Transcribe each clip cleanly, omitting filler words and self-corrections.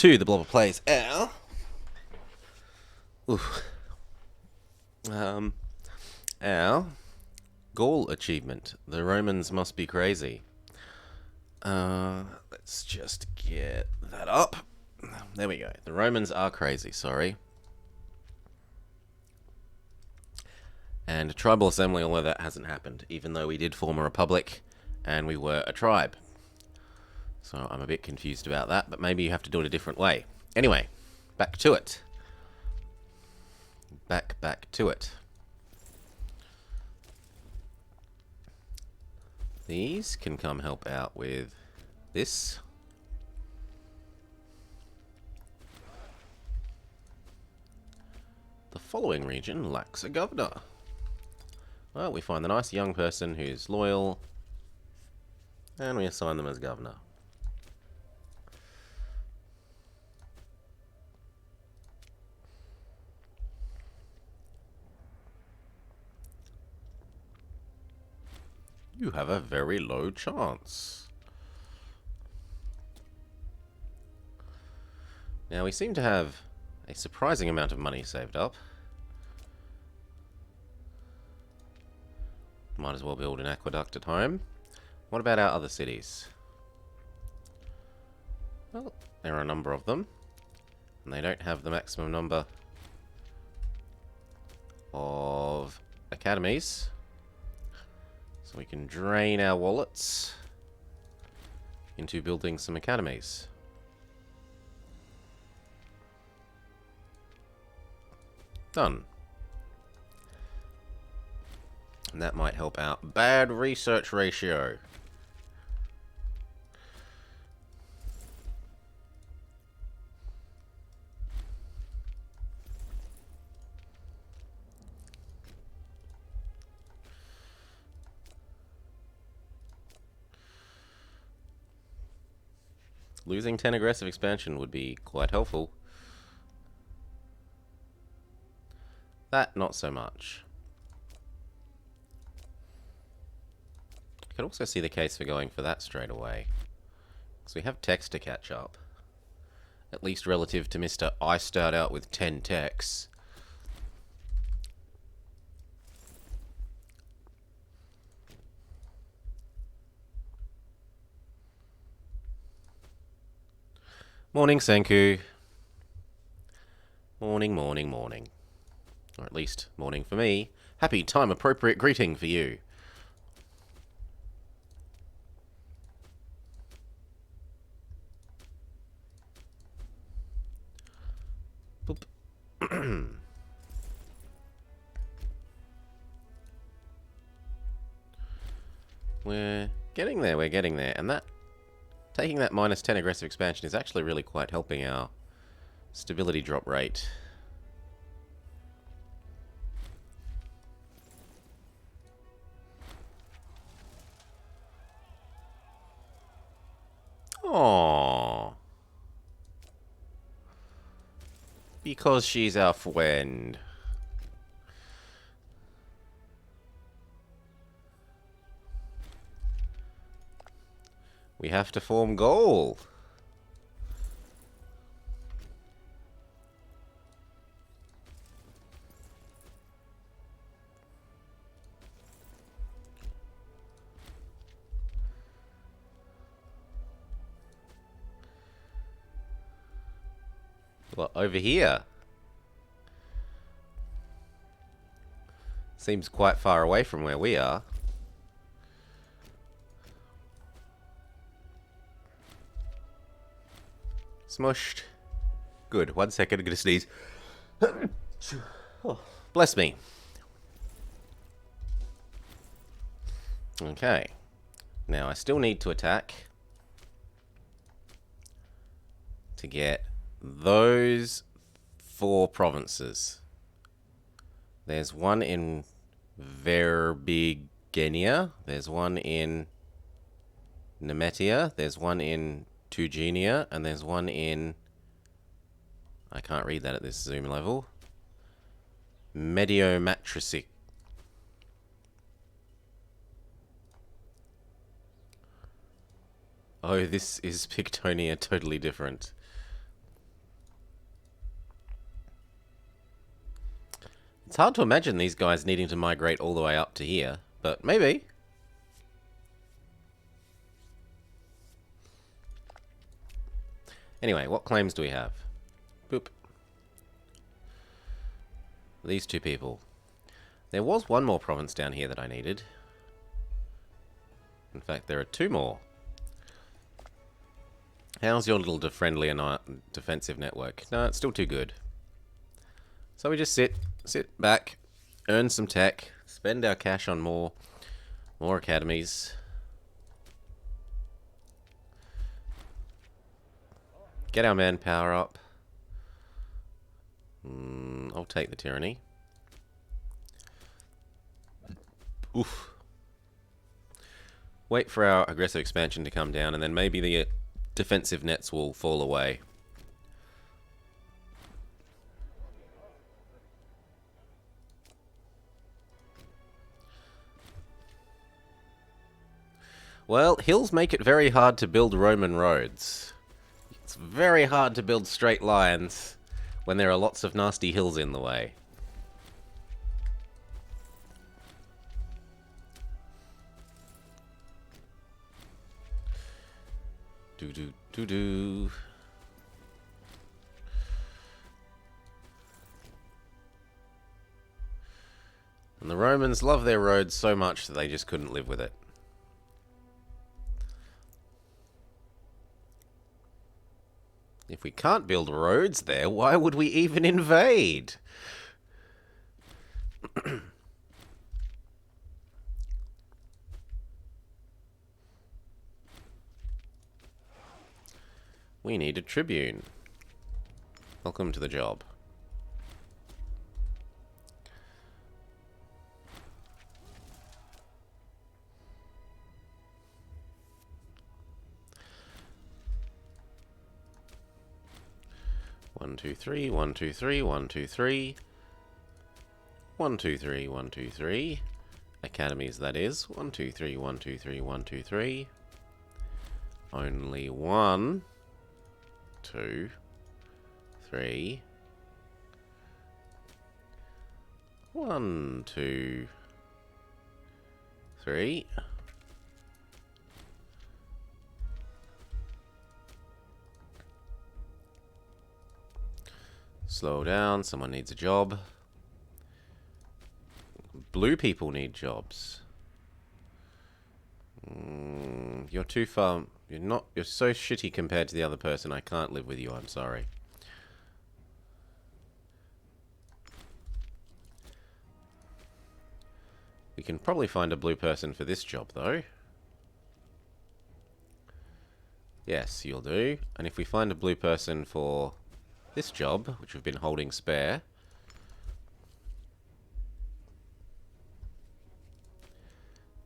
to the Blobber Plays our oof, um, our Gaul achievement. The Romans must be crazy. Let's just get that up. There we go. The Romans are crazy, sorry. And tribal assembly, although that hasn't happened, even though we did form a republic and we were a tribe. So I'm a bit confused about that, but maybe you have to do it a different way. Anyway, back to it. Back to it. These can come help out with this. The following region lacks a governor. Well, we find the nice young person who's loyal, and we assign them as governor. You have a very low chance. Now, we seem to have a surprising amount of money saved up. Might as well build an aqueduct at home. What about our other cities? Well, there are a number of them, and they don't have the maximum number of academies. So we can drain our wallets into building some academies. Done. And that might help out. Bad research ratio. Losing 10 aggressive expansion would be quite helpful. That, not so much. I could also see the case for going for that straight away. Because we have techs to catch up. At least relative to Mr. I start out with 10 techs. Morning, Senku. Morning, morning, morning. Or at least, morning for me. Happy time-appropriate greeting for you. Boop. We're getting there, and that taking that minus 10 aggressive expansion is actually really quite helping our stability drop rate. Aww. Because she's our friend. We have to form Gaul. Well, over here. Seems quite far away from where we are. Smushed. Good. 1 second. I'm going to sneeze. Oh, bless me. Okay. Now, I still need to attack to get those 4 provinces. There's one in Verbigenia. There's one in Nemetia. There's one in Tugenia, and there's one in... I can't read that at this zoom level. Mediomatricic. Oh, this is Pictonia totally different. It's hard to imagine these guys needing to migrate all the way up to here, but maybe. Anyway, what claims do we have? Boop. These two people. There was one more province down here that I needed. In fact, there are two more. How's your little friendly and defensive network? No, it's still too good. So we just sit back, earn some tech, spend our cash on more academies. Get our manpower up. I'll take the tyranny. Oof. Wait for our aggressive expansion to come down, and then maybe the defensive nets will fall away. Well, hills make it very hard to build Roman roads. It's very hard to build straight lines when there are lots of nasty hills in the way. Do. And the Romans love their roads so much that they just couldn't live with it. If we can't build roads there, why would we even invade? We need a tribune. Welcome to the job. One, two, three, 1, 2, 3, 1, 2, 3. 1, 2, 3, 1, 2, 3. Academies, that is. 1, 2, 3, 1, 2, 3, 1, 2, 3. Only 1, 2, 3. 1, 2, 3. Slow down, someone needs a job. Blue people need jobs. You're too far. You're so shitty compared to the other person. I can't live with you, I'm sorry. We can probably find a blue person for this job, though. Yes, you'll do. And if we find a blue person for this job, which we've been holding spare,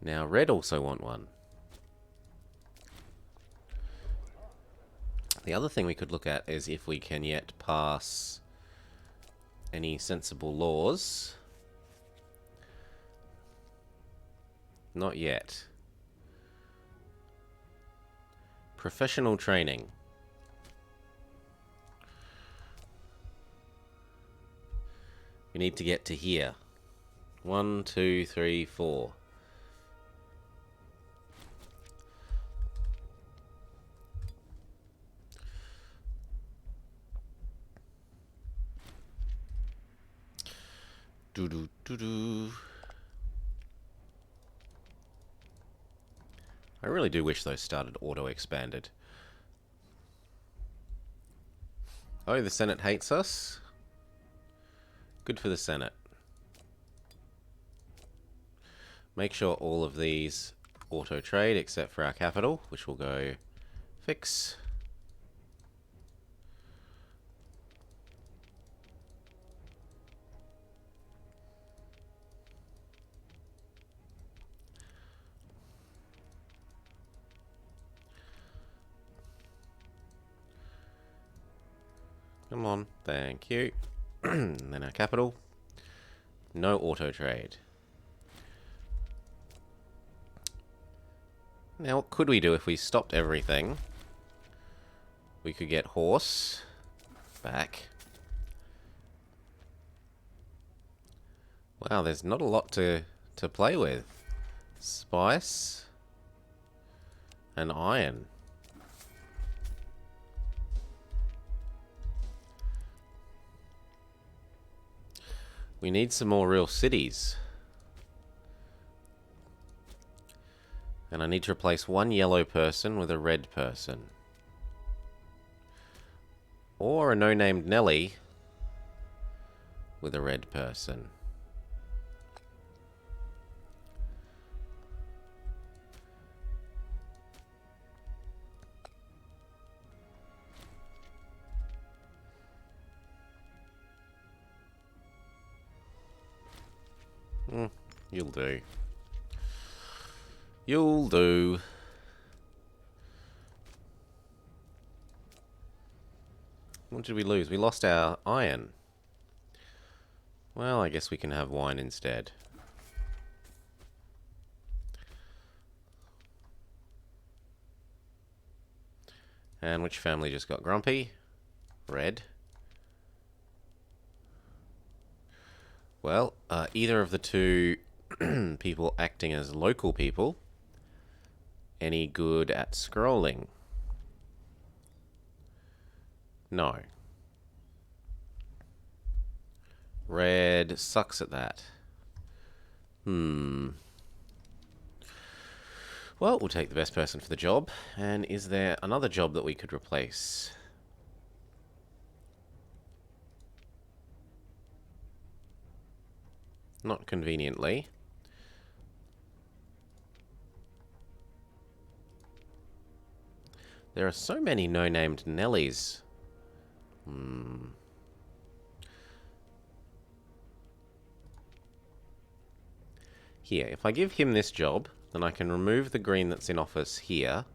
now red also want one. The other thing we could look at is if we can yet pass any sensible laws. Not yet. Professional training. We need to get to here. 1, 2, 3, 4. Do. I really do wish those started auto-expanded. Oh, the Senate hates us? Good for the Senate. Make sure all of these auto-trade except for our capital, which will go fix. Come on, thank you. And then our capital. No auto trade. Now, what could we do if we stopped everything? We could get horse back. Wow, there's not a lot to play with. Spice and iron. We need some more real cities. And I need to replace one yellow person with a red person. Or a no-named Nelly with a red person. You'll do. You'll do. What did we lose? We lost our iron. Well, I guess we can have wine instead. And which family just got grumpy? Red. Well, either of the two people acting as local people any good at scrolling? No. Red sucks at that. Well, we'll take the best person for the job. And is there another job that we could replace? Not conveniently. There are so many no-named Nellies. Here, if I give him this job, then I can remove the green that's in office here.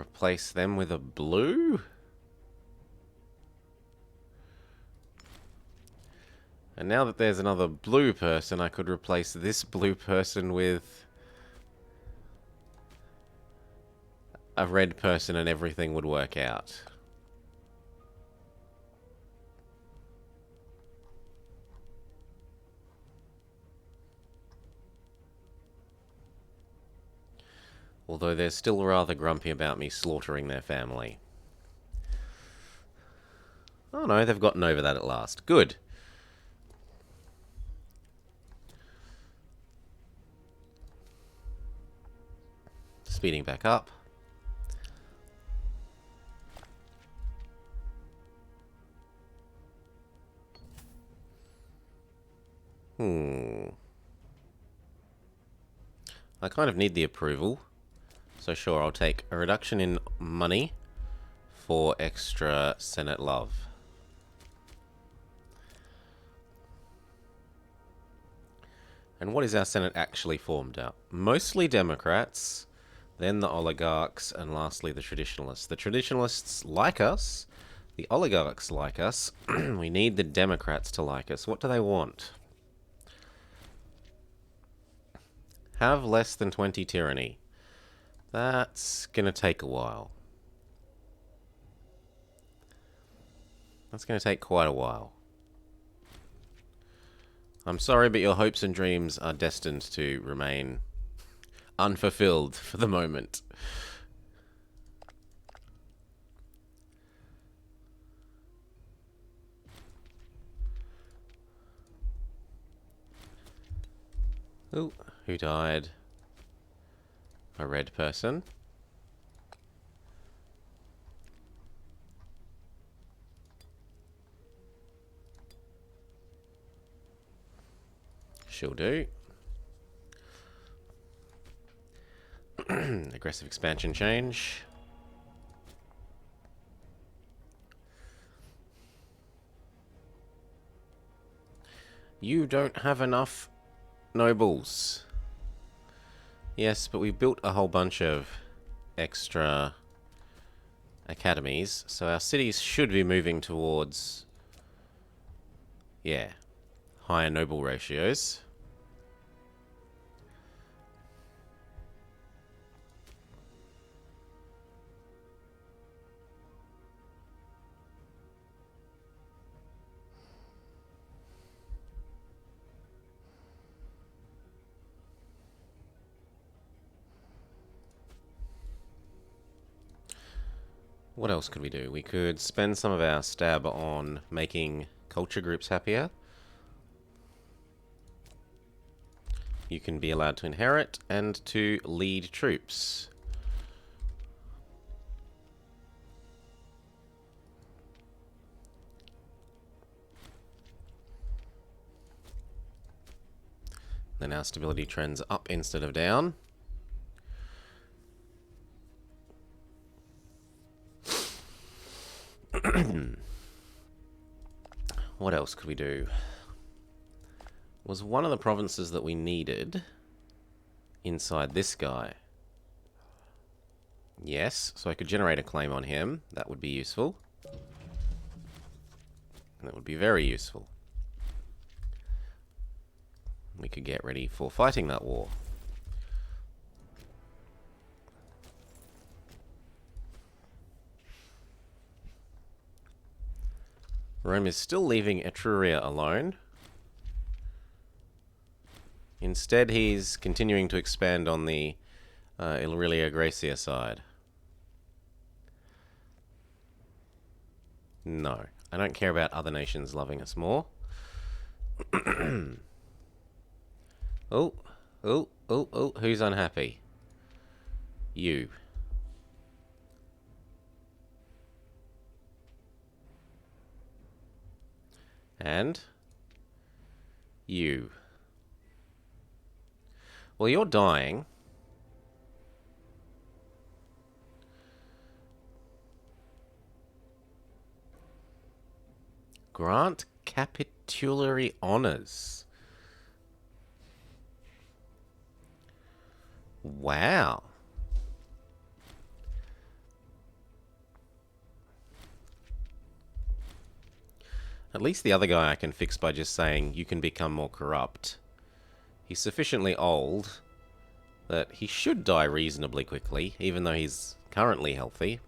Replace them with a blue? And now that there's another blue person, I could replace this blue person with a red person and everything would work out. Although they're still rather grumpy about me slaughtering their family. Oh no, they've gotten over that at last. Good. Speeding back up. I kind of need the approval. So sure, I'll take a reduction in money for extra Senate love. And what is our Senate actually formed out? Mostly Democrats, then the oligarchs, and lastly the traditionalists. The traditionalists like us, the oligarchs like us. We need the Democrats to like us. What do they want? Have less than 20 tyranny. That's gonna take a while. That's gonna take quite a while. I'm sorry, but your hopes and dreams are destined to remain unfulfilled for the moment. Ooh, who died? A red person. She'll do. Aggressive expansion change. You don't have enough nobles. Yes, but we built a whole bunch of extra academies, so our cities should be moving towards, yeah, higher noble ratios. What else could we do? We could spend some of our stab on making culture groups happier. You can be allowed to inherit and to lead troops. Then our stability trends up instead of down. What else could we do? Was one of the provinces that we needed inside this guy? Yes, so I could generate a claim on him. That would be useful. That would be very useful. We could get ready for fighting that war. Rome is still leaving Etruria alone. Instead, he's continuing to expand on the Illyria Gracia side. No, I don't care about other nations loving us more. Oh, who's unhappy? You. And? You. Well, you're dying. Grant capitulary honors. Wow. At least the other guy I can fix by just saying you can become more corrupt. He's sufficiently old that he should die reasonably quickly, even though he's currently healthy.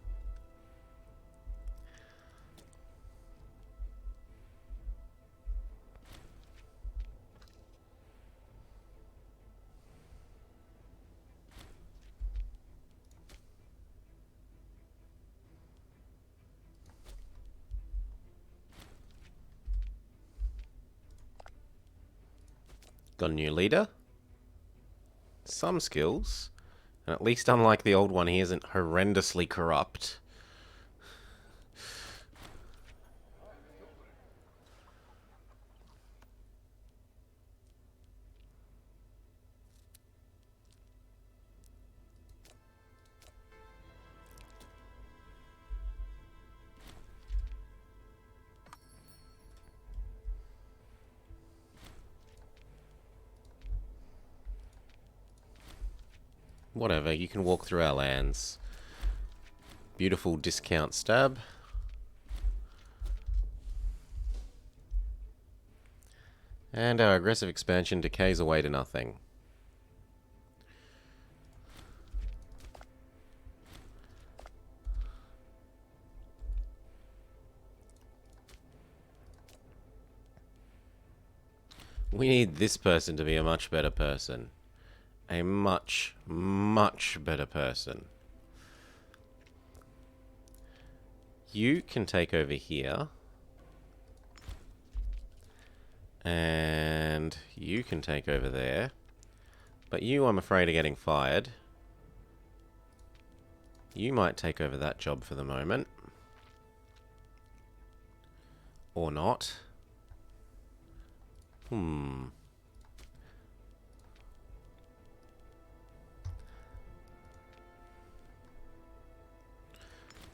Got a new leader. Some skills. And at least unlike the old one, he isn't horrendously corrupt. Whatever, you can walk through our lands. Beautiful discount stab. And our aggressive expansion decays away to nothing. We need this person to be a much better person. A much, much better person. You can take over here. And you can take over there. But you, I'm afraid, are getting fired. You might take over that job for the moment. Or not.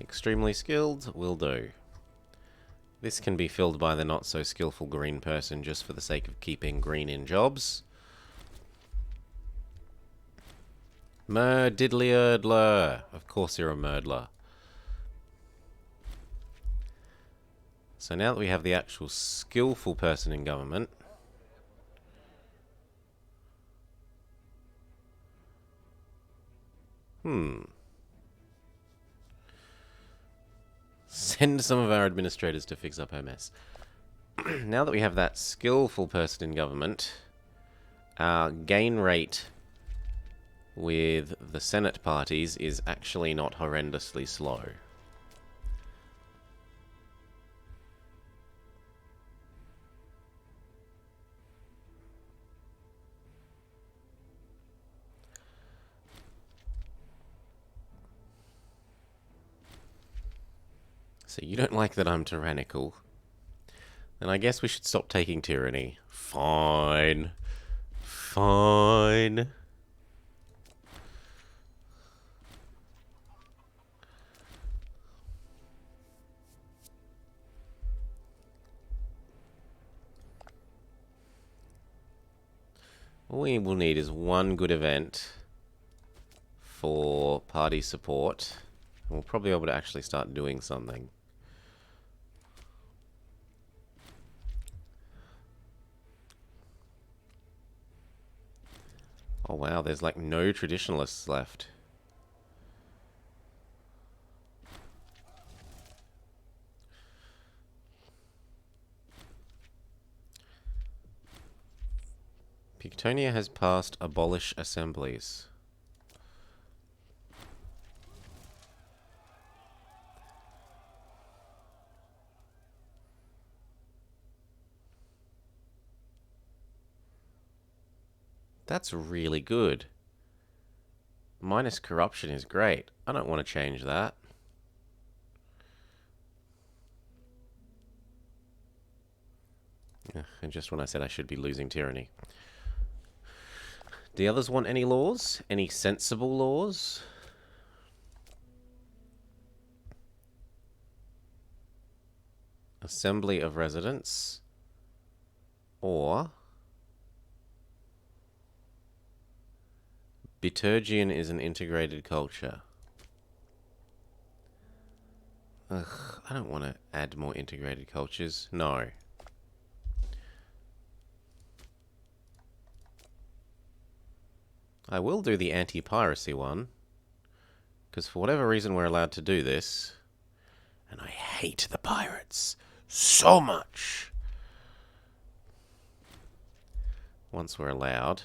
Extremely skilled, will do. This can be filled by the not so skillful green person just for the sake of keeping green in jobs. Murdiddly-erdler. Of course you're a murdler. So now that we have the actual skillful person in government, send some of our administrators to fix up our mess. Now that we have that skillful person in government, our gain rate with the Senate parties is actually not horrendously slow. So you don't like that I'm tyrannical? Then I guess we should stop taking tyranny. Fine. Fine. All we will need is one good event for party support. And we'll probably be able to actually start doing something. Oh wow, there's like no traditionalists left. Pictonia has passed abolish assemblies. That's really good. Minus corruption is great. I don't want to change that. And just when I said I should be losing tyranny. Do the others want any laws? Any sensible laws? Assembly of residents. Or Biturgian is an integrated culture. Ugh, I don't want to add more integrated cultures. No. I will do the anti-piracy one. Because for whatever reason we're allowed to do this. And I hate the pirates so much. Once we're allowed.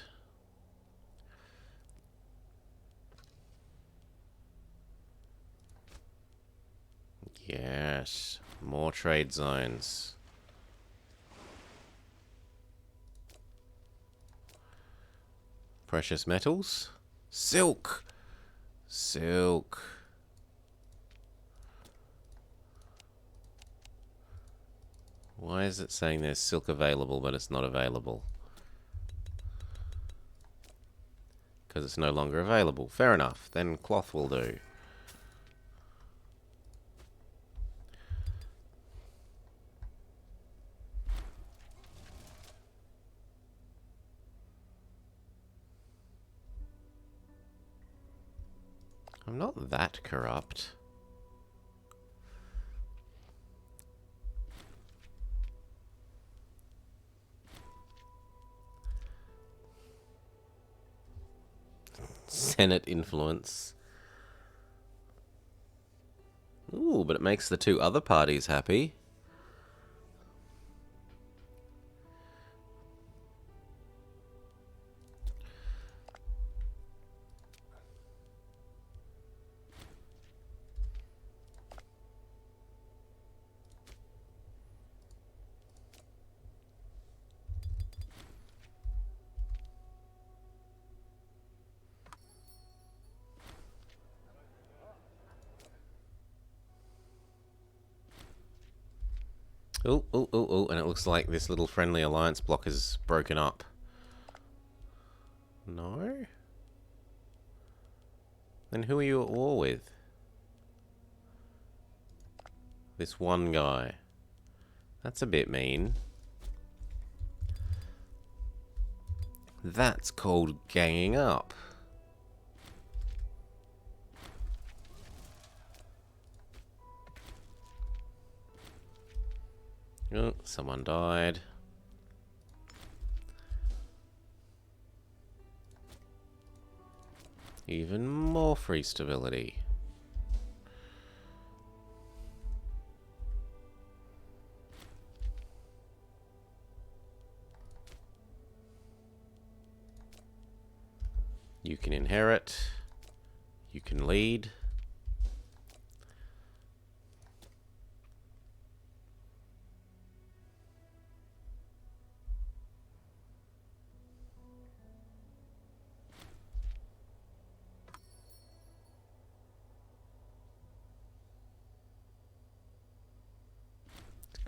Yes. More trade zones. Precious metals. Silk. Silk. Why is it saying there's silk available, but it's not available? Because it's no longer available. Fair enough. Then cloth will do. I'm not that corrupt. Senate influence. Ooh, but it makes the two other parties happy. Ooh, ooh, ooh, ooh, and it looks like this little friendly alliance block is broken up. No? Then who are you at war with? This one guy. That's a bit mean. That's called ganging up. Oh, someone died. Even more free stability. You can inherit. You can lead.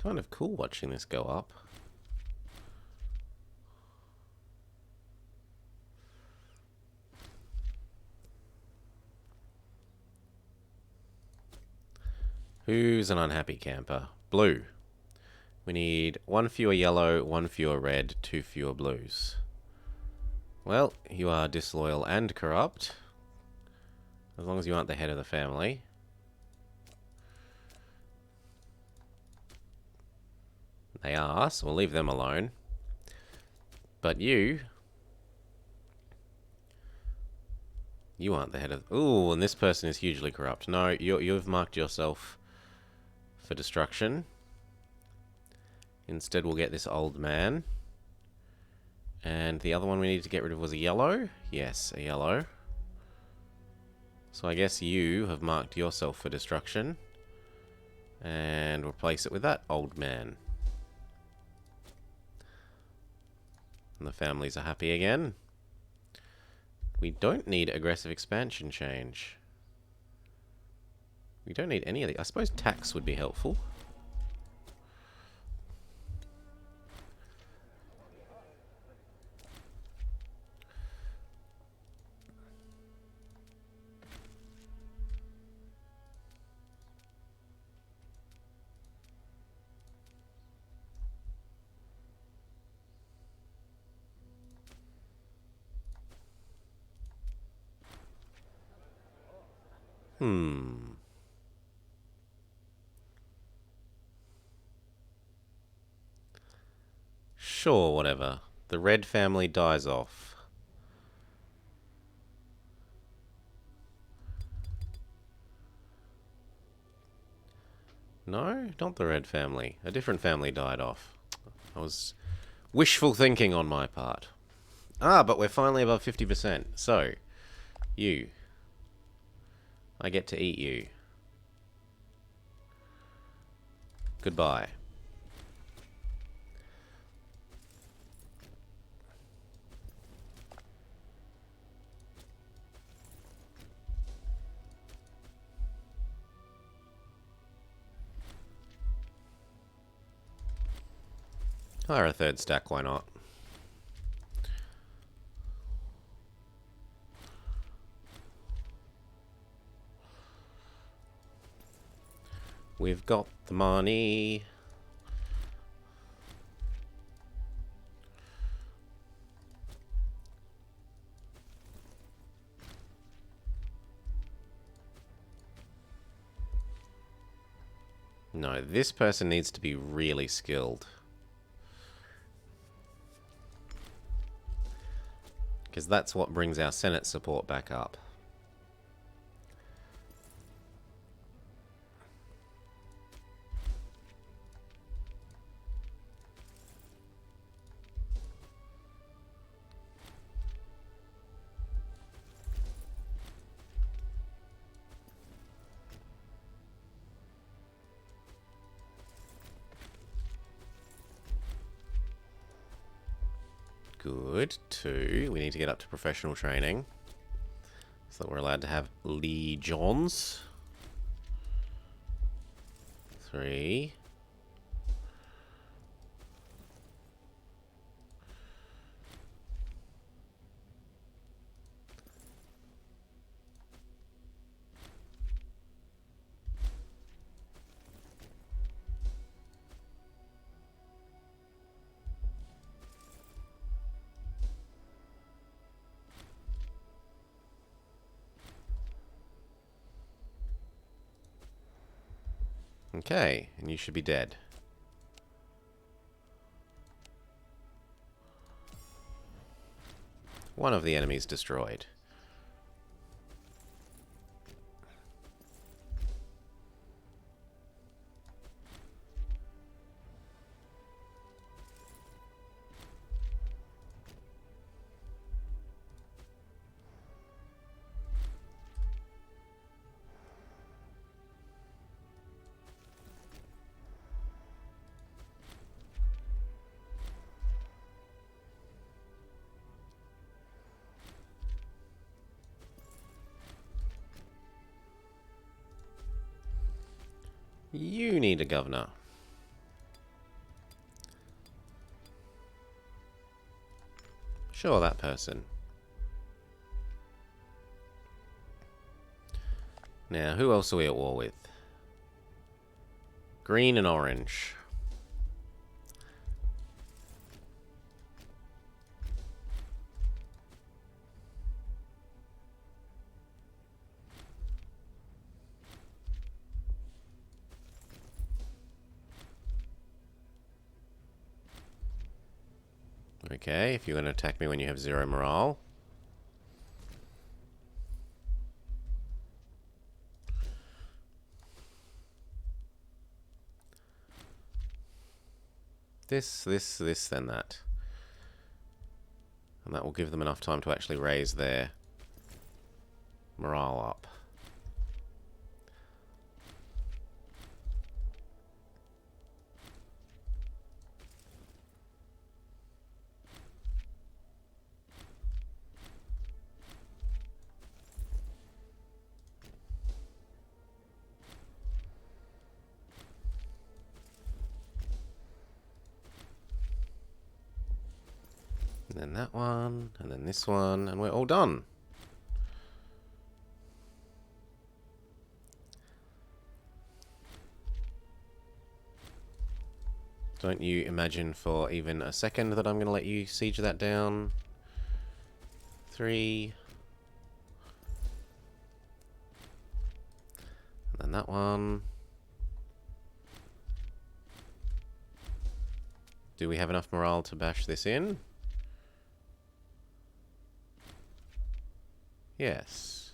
Kind of cool watching this go up. Who's an unhappy camper? Blue. We need 1 fewer yellow, 1 fewer red, 2 fewer blues. Well, you are disloyal and corrupt. As long as you aren't the head of the family. They are, so we'll leave them alone. But you aren't the head of... Ooh, and this person is hugely corrupt. No, you've marked yourself for destruction. Instead, we'll get this old man. And the other one we needed to get rid of was a yellow? Yes, a yellow. So I guess you have marked yourself for destruction. And replace it with that old man. And the families are happy again. We don't need aggressive expansion change. We don't need any of the... I suppose tax would be helpful. Sure, whatever. The red family dies off. No, not the red family. A different family died off. I was wishful thinking on my part. Ah, but we're finally above 50%. So, you. I get to eat you. Goodbye. Hire a third stack, why not? We've got the money. No, this person needs to be really skilled. Because that's what brings our Senate support back up. Good. 2. We need to get up to professional training. So that we're allowed to have legions. 3. Okay, and you should be dead. One of the enemies destroyed. You need a governor. Sure, that person. Now, who else are we at war with? Green and orange. Okay, if you're going to attack me when you have 0 morale. This, then that. And that will give them enough time to actually raise their morale up. And then that one, and then this one, and we're all done. Don't you imagine for even a second that I'm going to let you siege that down. 3. And then that one. Do we have enough morale to bash this in? Yes.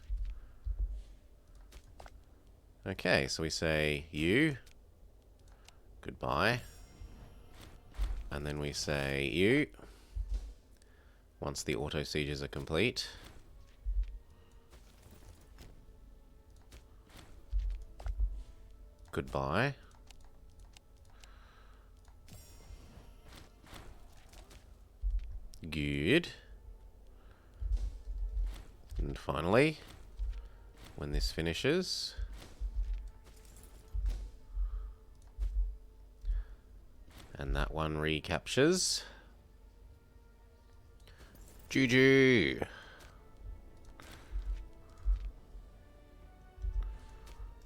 Okay, so we say you. Goodbye. And then we say you. Once the auto sieges are complete. Goodbye. Good. And finally, when this finishes, and that one recaptures, GG.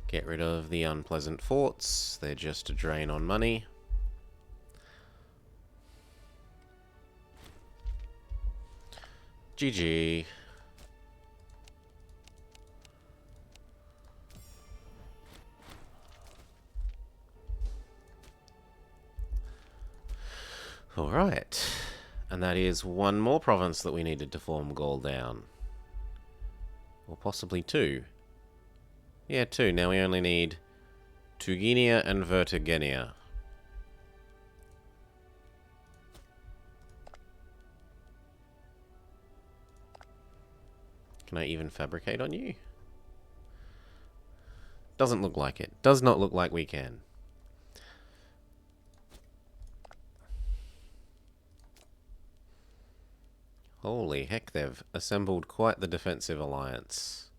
Get rid of the unpleasant forts. They're just a drain on money. GG. Alright. And that is one more province that we needed to form Gaul down. Or possibly 2. Yeah, 2. Now we only need Tuginia and Vertigenia. Can I even fabricate on you? Doesn't look like it. Does not look like we can. Holy heck, they've assembled quite the defensive alliance.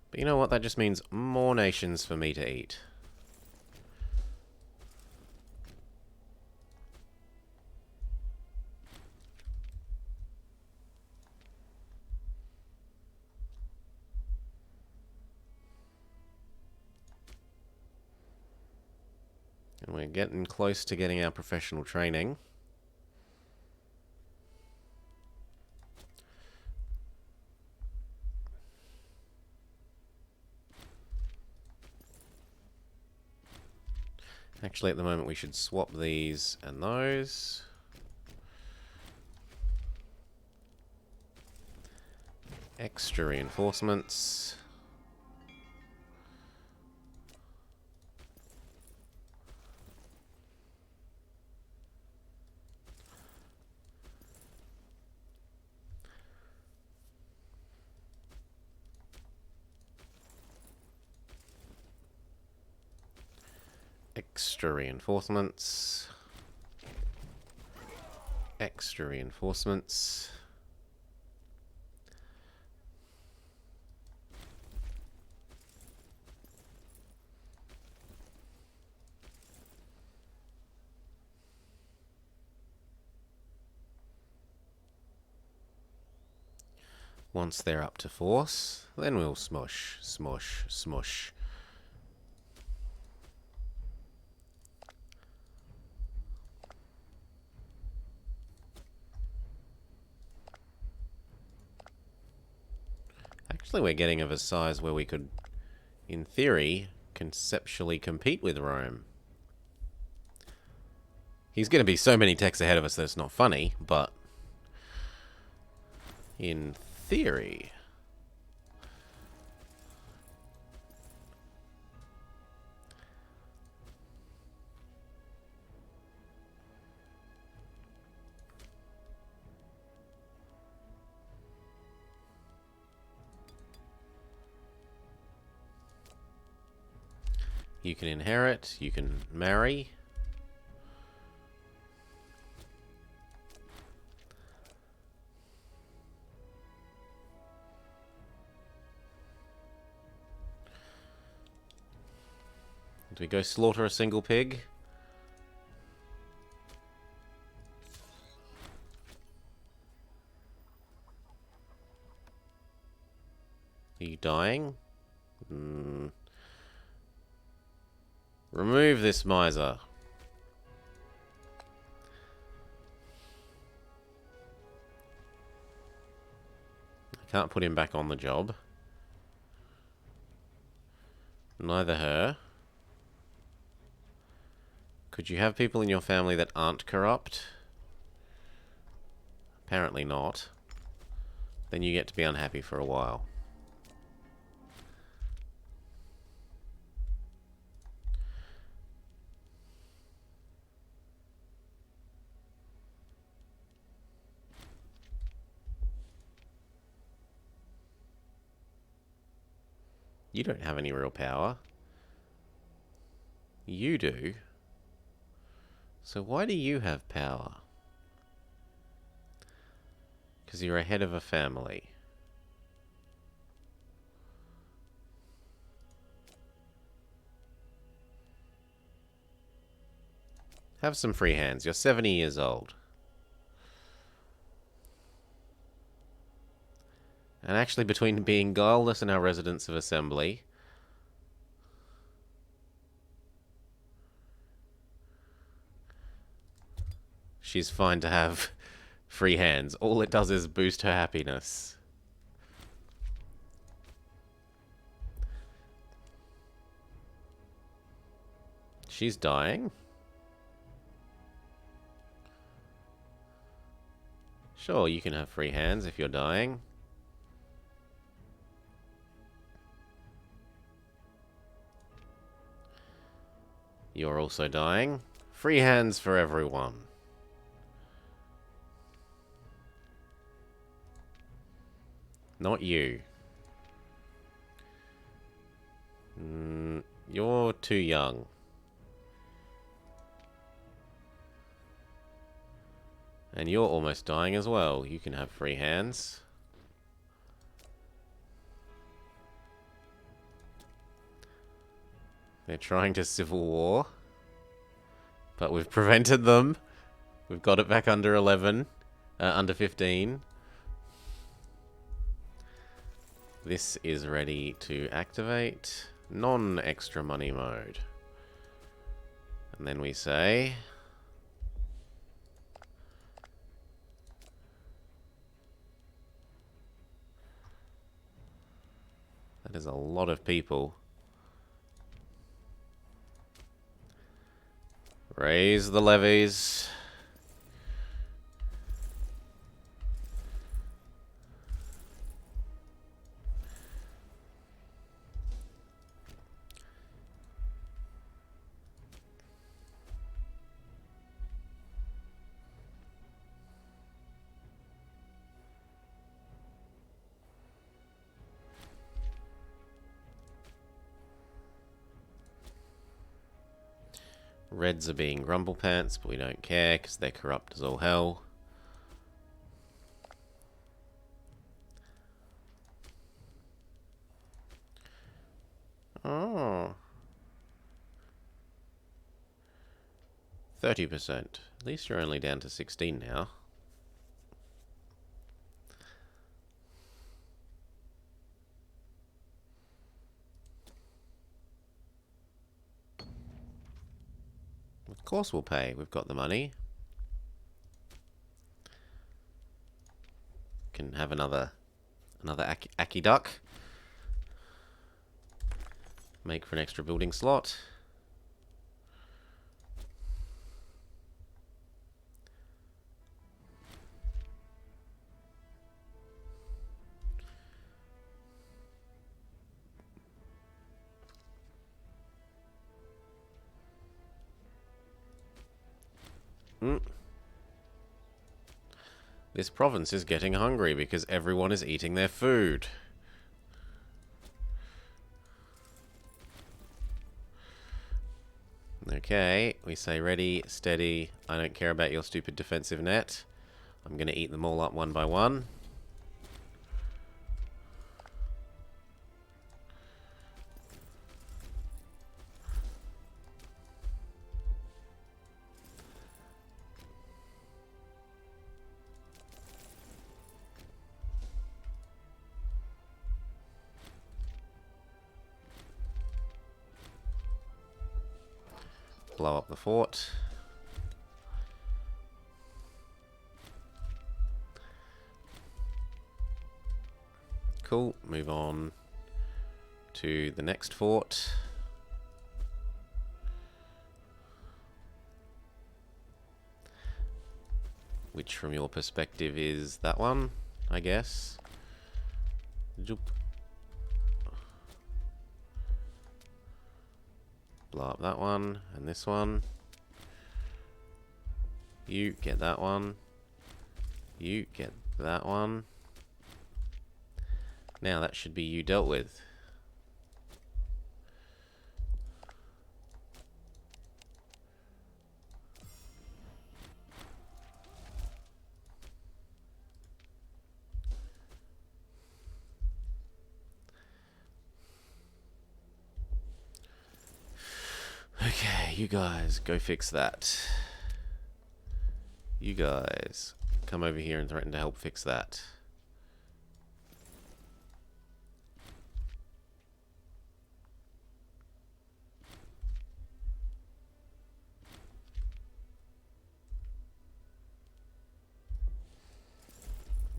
But you know what? That just means more nations for me to eat. And we're getting close to getting our professional training. Actually, at the moment, we should swap these and those. Extra reinforcements. Extra reinforcements. Extra reinforcements. Once they're up to force, then we'll smush, smush, smush. Actually, we're getting of a size where we could, in theory, conceptually compete with Rome. He's going to be so many techs ahead of us that it's not funny, but in theory. You can inherit, you can marry. Do we go slaughter a single pig? Are you dying? Remove this miser. I can't put him back on the job. Neither her. Could you have people in your family that aren't corrupt? Apparently not. Then you get to be unhappy for a while. You don't have any real power. You do. So why do you have power? Because you're a head of a family. Have some free hands. You're 70 years old. And actually, between being guileless and our residents of assembly, she's fine to have free hands. All it does is boost her happiness. She's dying. Sure, you can have free hands if you're dying. You're also dying. Free hands for everyone. Not you. You're too young. And you're almost dying as well. You can have free hands. They're trying to civil war. But we've prevented them. We've got it back under 11. Under 15. This is ready to activate non-extra money mode. And then we say... That is a lot of people. Raise the levies. Reds are being grumble pants, but we don't care because they're corrupt as all hell. Oh. 30%. At least you're only down to 16 now. Of course we'll pay. We've got the money. Can have another Aki duck. Make for an extra building slot. This province is getting hungry because everyone is eating their food. Okay, we say ready, steady. I don't care about your stupid defensive net. I'm going to eat them all up one by one. Blow up the fort. Cool. Move on to the next fort. Which from your perspective is that one, I guess. Zoop. Blow up that one, and this one. You get that one. You get that one. Now that should be you dealt with. Okay, you guys, go fix that. You guys, come over here and threaten to help fix that.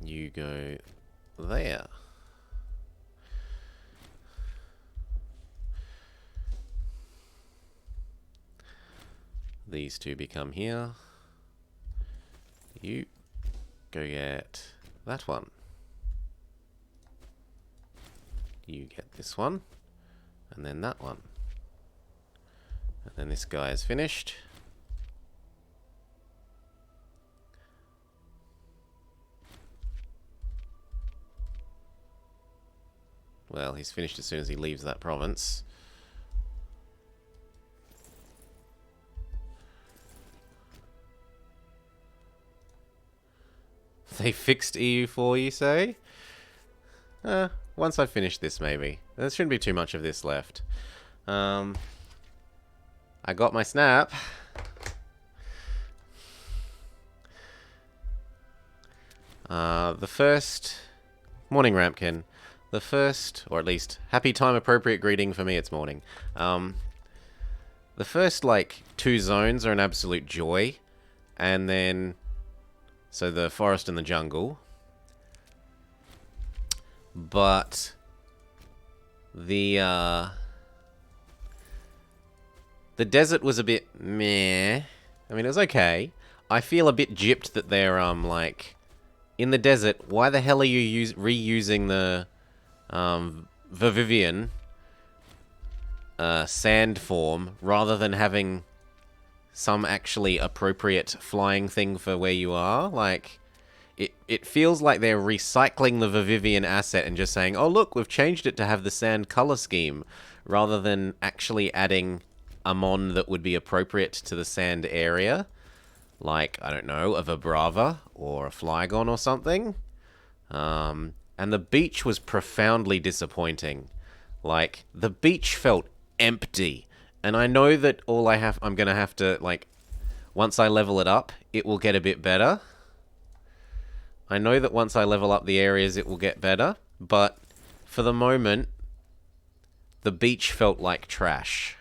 You go there. These two become here. You go get that one. You get this one. And then that one. And then this guy is finished. Well, he's finished as soon as he leaves that province. They fixed EU4, you say? Once I finish this, maybe. There shouldn't be too much of this left. I got my snap. The first... Morning, Rampkin. The first, or at least, happy time appropriate greeting for me, it's morning. The first, like, 2 zones are an absolute joy. And then... So the forest and the jungle. But... The desert was a bit meh. I mean, it was okay. I feel a bit gypped that they're, like... In the desert, why the hell are you reusing the... Vivian sand form rather than having some actually appropriate flying thing for where you are? Like, it feels like they're recycling the Vivian asset and just saying, oh look, we've changed it to have the sand color scheme, rather than actually adding a mon that would be appropriate to the sand area. Like, I don't know, a Vibrava or a Flygon or something. And the beach was profoundly disappointing. Like, the beach felt empty. And I know that I'm going to have to, like, once I level it up, it will get a bit better. I know that once I level up the areas, it will get better. But for the moment, the beach felt like trash.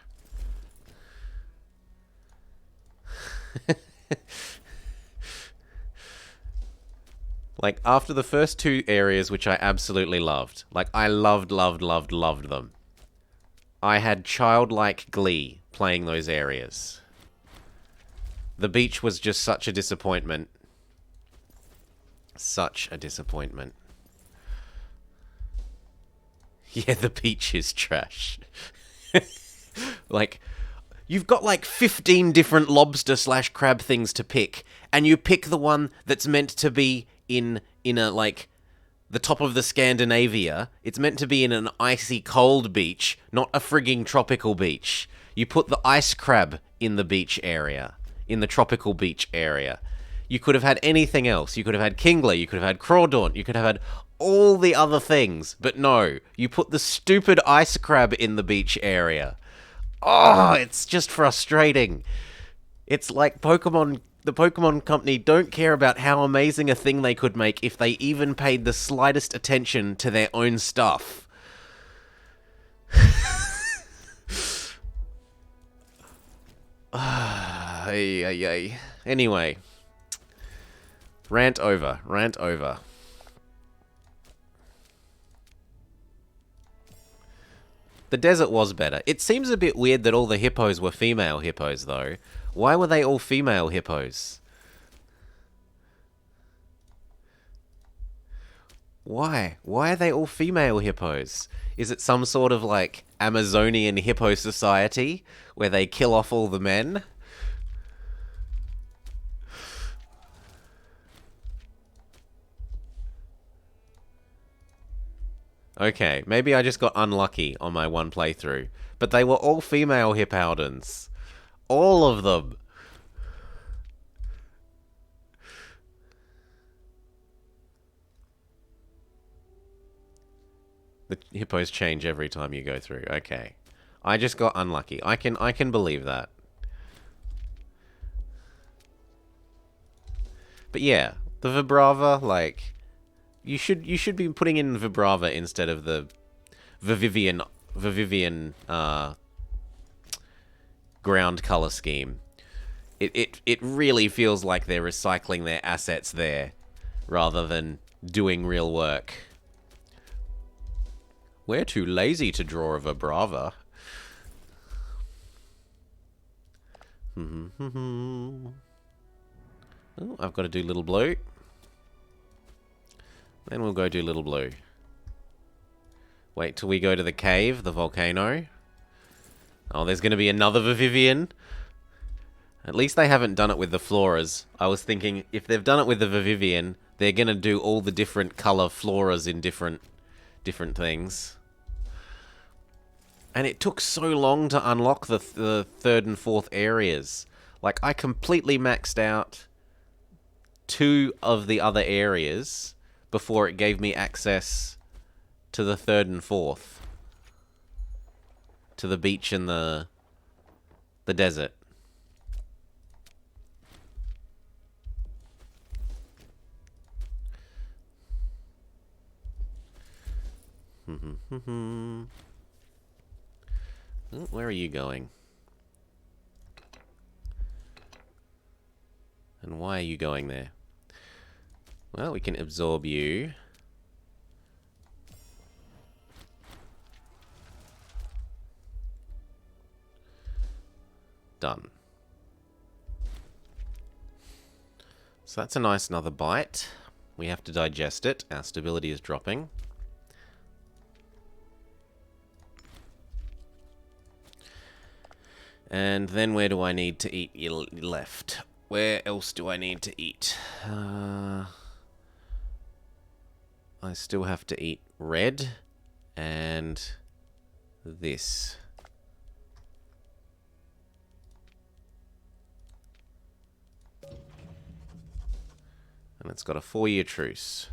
Like, after the first two areas, which I absolutely loved. Like, I loved them. I had childlike glee playing those areas. The beach was just such a disappointment. Such a disappointment. Yeah, the beach is trash. Like, you've got like 15 different lobster/crab things to pick, and you pick the one that's meant to be in a, like, the top of the Scandinavia. It's meant to be in an icy cold beach, not a frigging tropical beach. You put the ice crab in the beach area, in the tropical beach area. You could have had anything else. You could have had Kingler, you could have had Crawdaunt, you could have had all the other things. But no, you put the stupid ice crab in the beach area. Oh, it's just frustrating. It's like Pokemon. The Pokemon Company don't care about how amazing a thing they could make if they even paid the slightest attention to their own stuff. Anyway, rant over. Rant over. The desert was better. It seems a bit weird that all the hippos were female hippos, though. Why were they all female hippos? Why? Why are they all female hippos? Is it some sort of, like, Amazonian hippo society where they kill off all the men? Okay, maybe I just got unlucky on my one playthrough. But they were all female Hippowdons. All of them. The hippos change every time you go through. Okay. I just got unlucky. I can believe that. But yeah, the Vibrava, like, you should be putting in Vibrava instead of the Vivian ground color scheme. It really feels like they're recycling their assets there rather than doing real work. We're too lazy to draw a Vibrava. Oh, I've got to do Little Blue. Then we'll go do Little Blue. Wait till we go to the cave, the volcano. Oh, there's going to be another Vivian. At least they haven't done it with the floras. I was thinking, if they've done it with the Vivian, they're going to do all the different color floras in different things. And it took so long to unlock the third and fourth areas. Like, I completely maxed out 2 of the other areas before it gave me access to the third and fourth. To the beach and the desert. Where are you going? And why are you going there? Well, we can absorb you. Done. So that's a nice another bite. We have to digest it. Our stability is dropping. And then where do I need to eat left? Where else do I need to eat? I still have to eat red and this. And it's got a 4-year truce.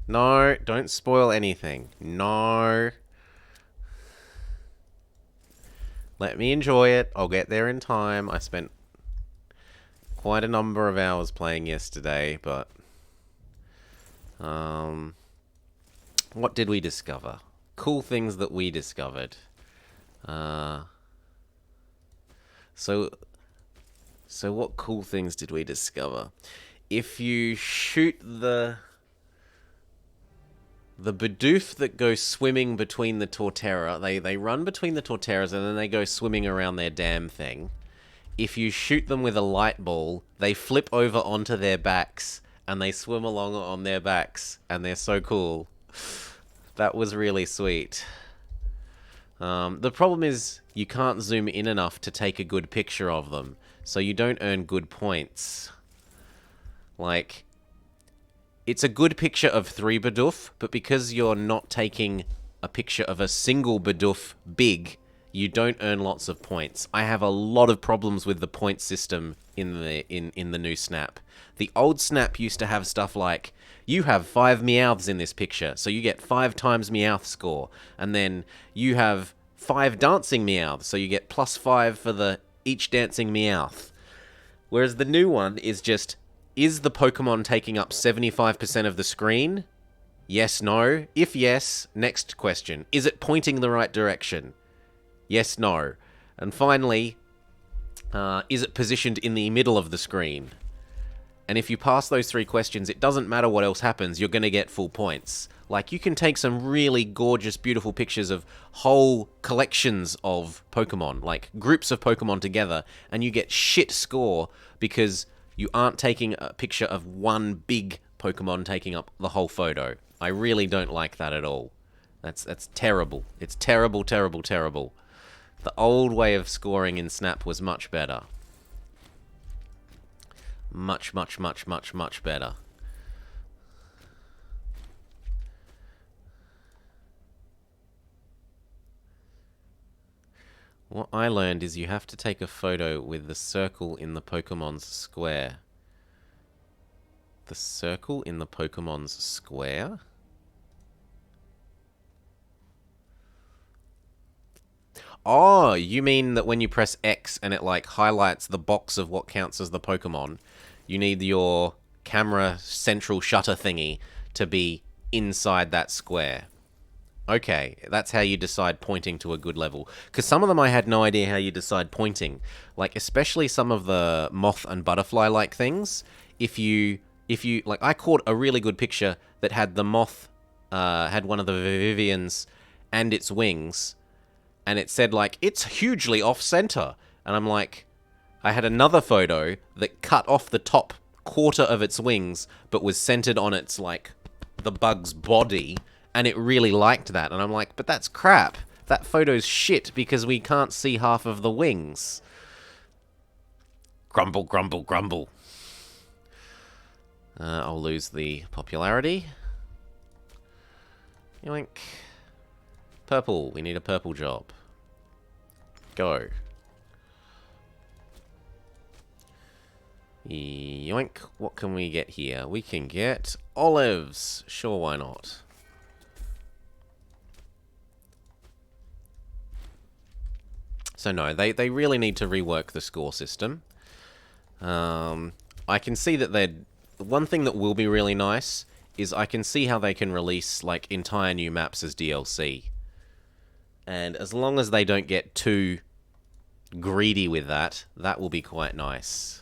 No, don't spoil anything. No. Let me enjoy it. I'll get there in time. I spent quite a number of hours playing yesterday, but... what did we discover? Cool things that we discovered. So, So what cool things did we discover? If you shoot the Bidoof that go swimming between the Torterra, they run between the Torterras and then they go swimming around their damn thing. If you shoot them with a light ball, they flip over onto their backs and they swim along on their backs, and they're so cool. That was really sweet. The problem is you can't zoom in enough to take a good picture of them, so you don't earn good points. Like, it's a good picture of 3 Bidoof, but because you're not taking a picture of a single Bidoof big, you don't earn lots of points. I have a lot of problems with the point system in the new Snap. The old Snap used to have stuff like, you have 5 Meowths in this picture, so you get 5 times Meowth score. And then you have 5 dancing Meowths, so you get +5 for each dancing Meowth. Whereas the new one is just, is the Pokemon taking up 75% of the screen? Yes, no. If yes, next question. Is it pointing the right direction? Yes, no. And finally, is it positioned in the middle of the screen? And if you pass those 3 questions, it doesn't matter what else happens, you're going to get full points. Like, you can take some really gorgeous, beautiful pictures of whole collections of Pokemon, like groups of Pokemon together, and you get shit score because you aren't taking a picture of one big Pokemon taking up the whole photo. I really don't like that at all. That's terrible. It's terrible, terrible, terrible. The old way of scoring in Snap was much better. Much, much, much, much, much better. What I learned is you have to take a photo with the circle in the Pokemon's square. The circle in the Pokemon's square? Oh, you mean that when you press X and it like highlights the box of what counts as the Pokemon, you need your camera central shutter thingy to be inside that square. Okay, that's how you decide pointing to a good level. Because some of them I had no idea how you decide pointing. Like, especially some of the moth and butterfly-like things. If you, like, I caught a really good picture that had the moth, had one of the Vivians and its wings, and it said, like, it's hugely off-center. And I'm like, I had another photo that cut off the top quarter of its wings, but was centered on its, like, the bug's body, and it really liked that. And I'm like, but that's crap. That photo's shit because we can't see half of the wings. Grumble, grumble, grumble. I'll lose the popularity. Yoink. Purple. We need a purple job. Go. Yoink. What can we get here? We can get olives. Sure, why not? So no, they really need to rework the score system. I can see that one thing that will be really nice is I can see how they can release like entire new maps as DLC. And as long as they don't get too greedy with that, that will be quite nice.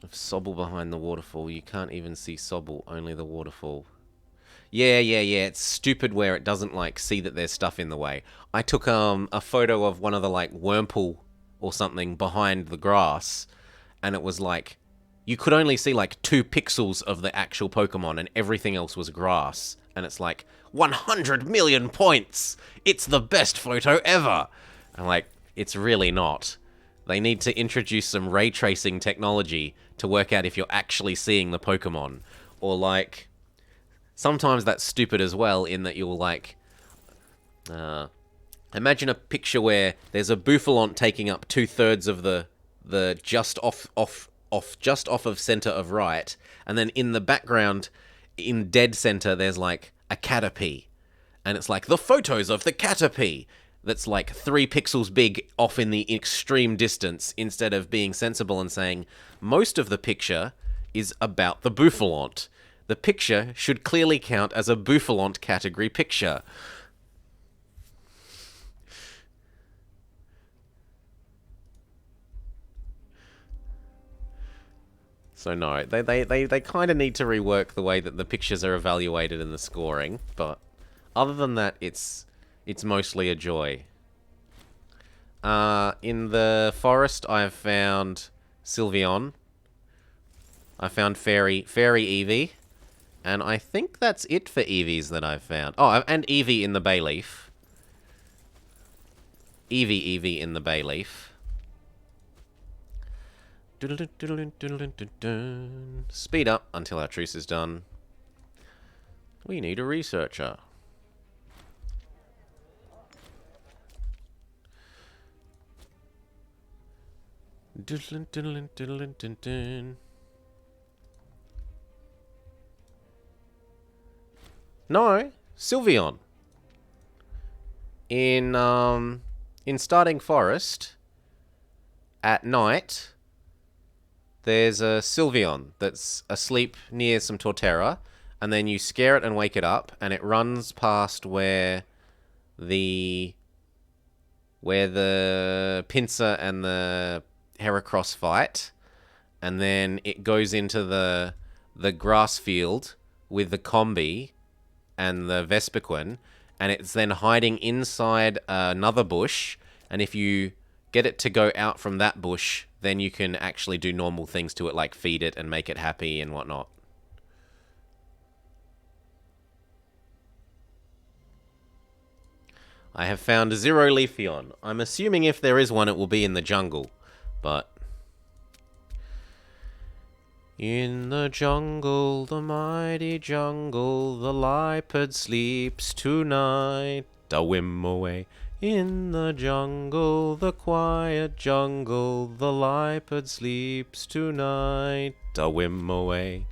Of Sobble behind the waterfall. You can't even see Sobble, only the waterfall. Yeah. It's stupid where it doesn't, like, see that there's stuff in the way. I took a photo of one of the, like, Wurmple or something behind the grass, and it was, like, you could only see, like, 2 pixels of the actual Pokemon, and everything else was grass. And it's like, 100 million points! It's the best photo ever! And, like, it's really not. They need to introduce some ray tracing technology to work out if you're actually seeing the Pokemon. Or, like, sometimes that's stupid as well, in that you'll, like, imagine a picture where there's a Bouffalont taking up 2/3 of the just off of center of right, and then in the background, in dead center, there's, like, a Caterpie. And it's like, the photos of the Caterpie! That's like 3 pixels big off in the extreme distance, instead of being sensible and saying, most of the picture is about the Bouffalont. The picture should clearly count as a Bouffalont category picture. So no, they kind of need to rework the way that the pictures are evaluated in the scoring, but other than that, it's mostly a joy. In the forest, I've found Sylveon. I found Fairy Eevee, and I think that's it for Eevees that I've found. Oh, and Eevee in the Bayleaf. Eevee in the Bayleaf. Speed up until our truce is done. We need a researcher. No, Sylveon. In Starting Forest, at night, there's a Sylveon that's asleep near some Torterra, and then you scare it and wake it up, and it runs past where the Pinsir and the Heracross fight, and then it goes into the grass field with the Combi and the Vespiquen, and it's then hiding inside another bush, and if you get it to go out from that bush, then you can actually do normal things to it, like feed it and make it happy and whatnot. I have found a Zero Leafeon. I'm assuming if there is one, it will be in the jungle, but... In the jungle, the mighty jungle, the leopard sleeps tonight. A whim away. In the jungle, the quiet jungle, the leopard sleeps tonight. A whim away.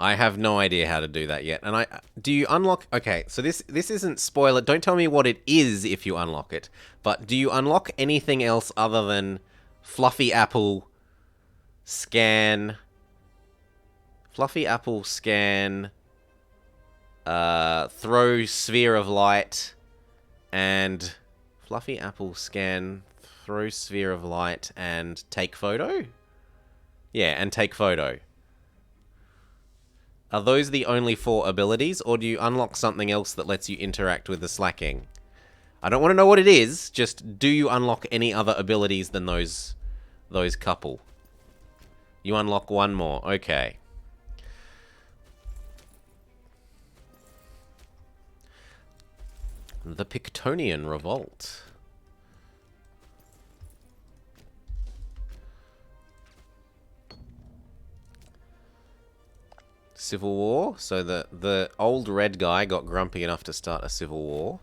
I have no idea how to do that yet. And do you unlock... Okay, so this isn't spoiler. Don't tell me what it is if you unlock it. But do you unlock anything else other than Fluffy Apple scan... Fluffy Apple scan... throw Sphere of Light, and Fluffy Apple scan, throw Sphere of Light, and take photo? Yeah, and take photo. Are those the only 4 abilities, or do you unlock something else that lets you interact with the slacking? I don't want to know what it is, just do you unlock any other abilities than those couple? You unlock one more, okay. The Pictonian Revolt. Civil War. So the old red guy got grumpy enough to start a civil war.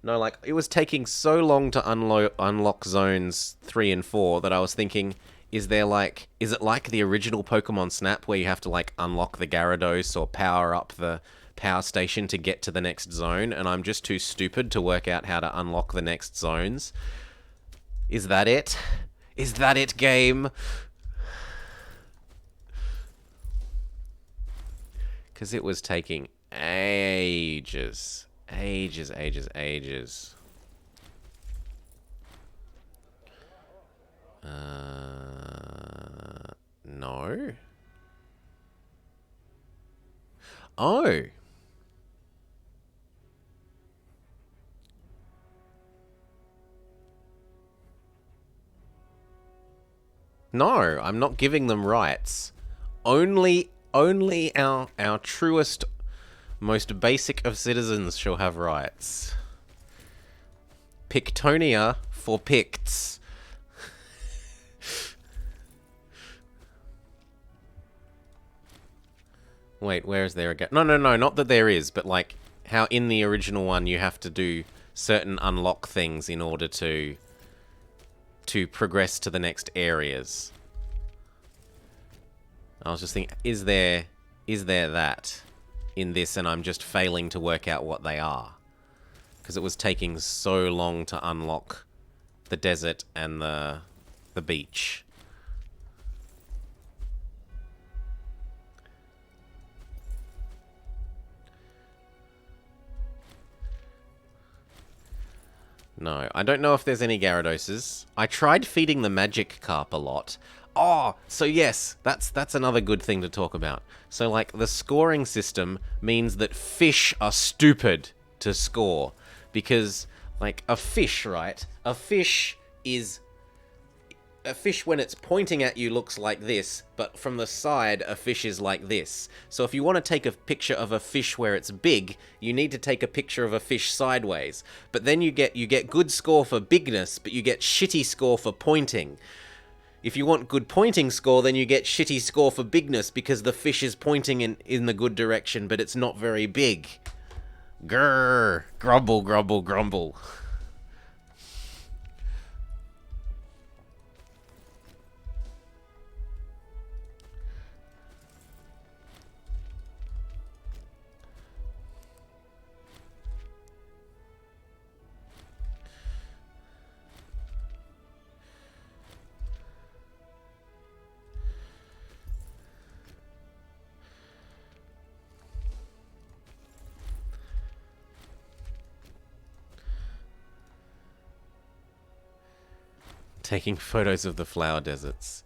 No, like, it was taking so long to unlock zones 3 and 4 that I was thinking, is it like the original Pokemon Snap where you have to, like, unlock the Gyarados or power up the power station to get to the next zone, and I'm just too stupid to work out how to unlock the next zones? Is that it? Is that it, game? Because it was taking ages. Ages. No. Oh. No, I'm not giving them rights. Only our truest, most basic of citizens shall have rights. Pictonia for Picts. Wait, where is there again? No, not that there is, but like how in the original one you have to do certain unlock things in order to to progress to the next areas. I was just thinking, is there that in this, and I'm just failing to work out what they are? Because it was taking so long to unlock the desert and the beach. No, I don't know if there's any Gyaradoses. I tried feeding the magic carp a lot. Oh, so yes, that's another good thing to talk about. So, like, the scoring system means that fish are stupid to score. Because, like, a fish, right? A fish, when it's pointing at you, looks like this, but from the side, a fish is like this. So if you want to take a picture of a fish where it's big, you need to take a picture of a fish sideways. But then you get good score for bigness, but you get shitty score for pointing. If you want good pointing score, then you get shitty score for bigness because the fish is pointing in the good direction, but it's not very big. Grrr, grumble, grumble, grumble. Taking photos of the flower deserts.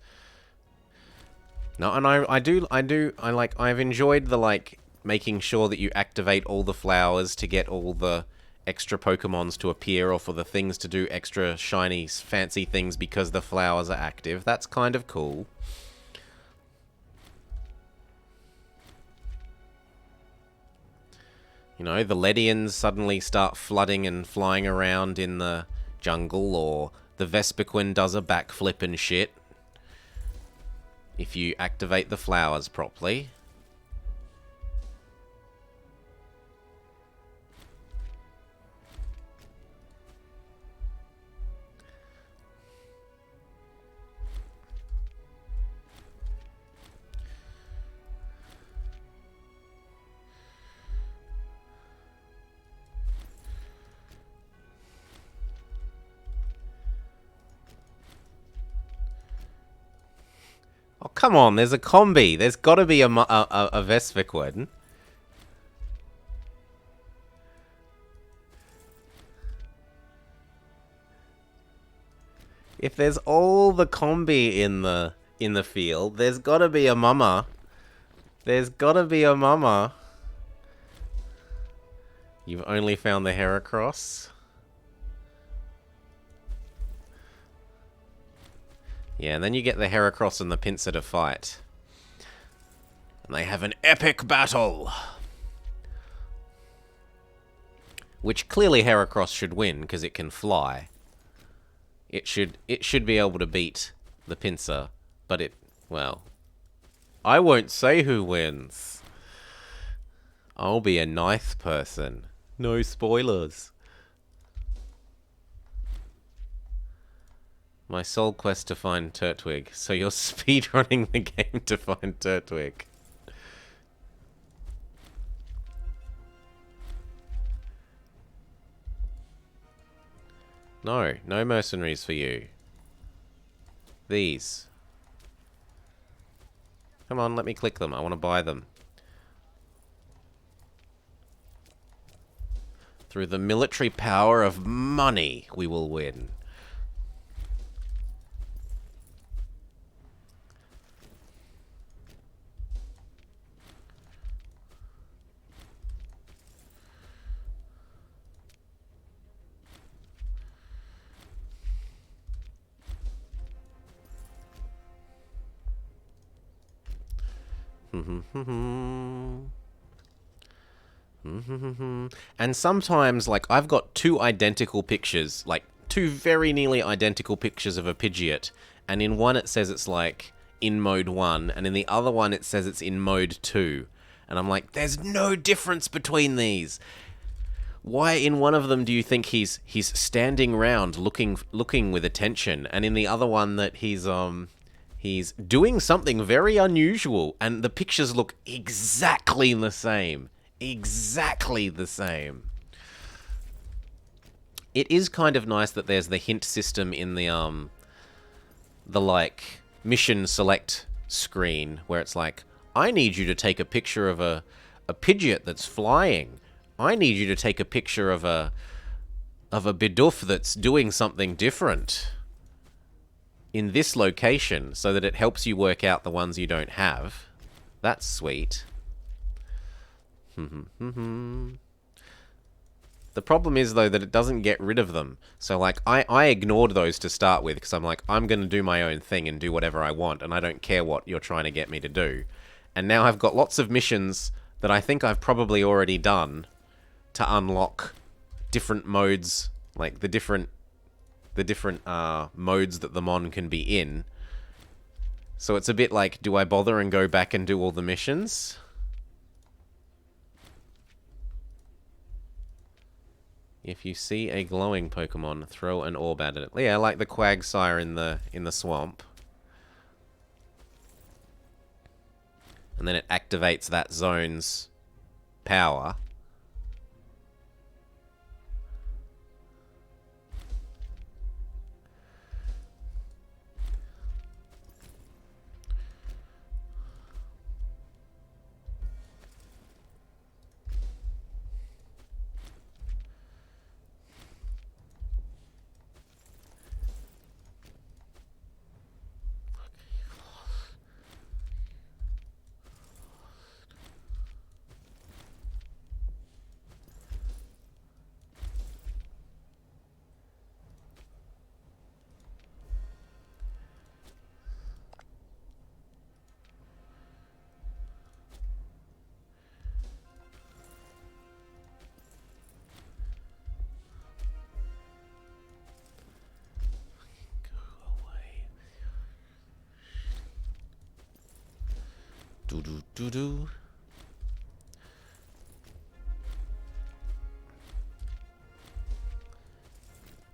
No, and I've enjoyed the, like, making sure that you activate all the flowers to get all the extra Pokemons to appear, or for the things to do extra shiny, fancy things because the flowers are active. That's kind of cool. You know, the Ledians suddenly start flooding and flying around in the jungle, or the Vespiquen does a backflip and shit. If you activate the flowers properly. Oh, come on, there's a combi. There's got to be a Vespiquen. If there's all the combi in the field, there's got to be a mama. There's got to be a mama. You've only found the Heracross. Yeah, and then you get the Heracross and the Pinsir to fight. And they have an epic battle! Which clearly Heracross should win, because it can fly. It should be able to beat the Pinsir, but well... I won't say who wins. I'll be a nice person. No spoilers. My sole quest to find Turtwig. So you're speedrunning the game to find Turtwig. No, no mercenaries for you. These. Come on, let me click them. I want to buy them. Through the military power of money, we will win. And sometimes, like, I've got two identical pictures, like, two very nearly identical pictures of a Pidgeot, and in one it says it's, like, in mode 1, and in the other one it says it's in mode 2. And I'm like, there's no difference between these! Why in one of them do you think he's standing round looking with attention, and in the other one that he's doing something very unusual, and the pictures look exactly the same. Exactly the same. It is kind of nice that there's the hint system in the like mission select screen where it's like, I need you to take a picture of a Pidgeot that's flying. I need you to take a picture of a Bidoof that's doing something different in this location, so that it helps you work out the ones you don't have. That's sweet. The problem is, though, that it doesn't get rid of them. So, like, I ignored those to start with, because I'm like, I'm going to do my own thing and do whatever I want, and I don't care what you're trying to get me to do. And now I've got lots of missions that I think I've probably already done to unlock different modes, like the different modes that the Mon can be in. So it's a bit like, do I bother and go back and do all the missions? If you see a glowing Pokemon, throw an orb at it. Yeah, like the Quagsire in the swamp. And then it activates that zone's power. Do-do-do-do.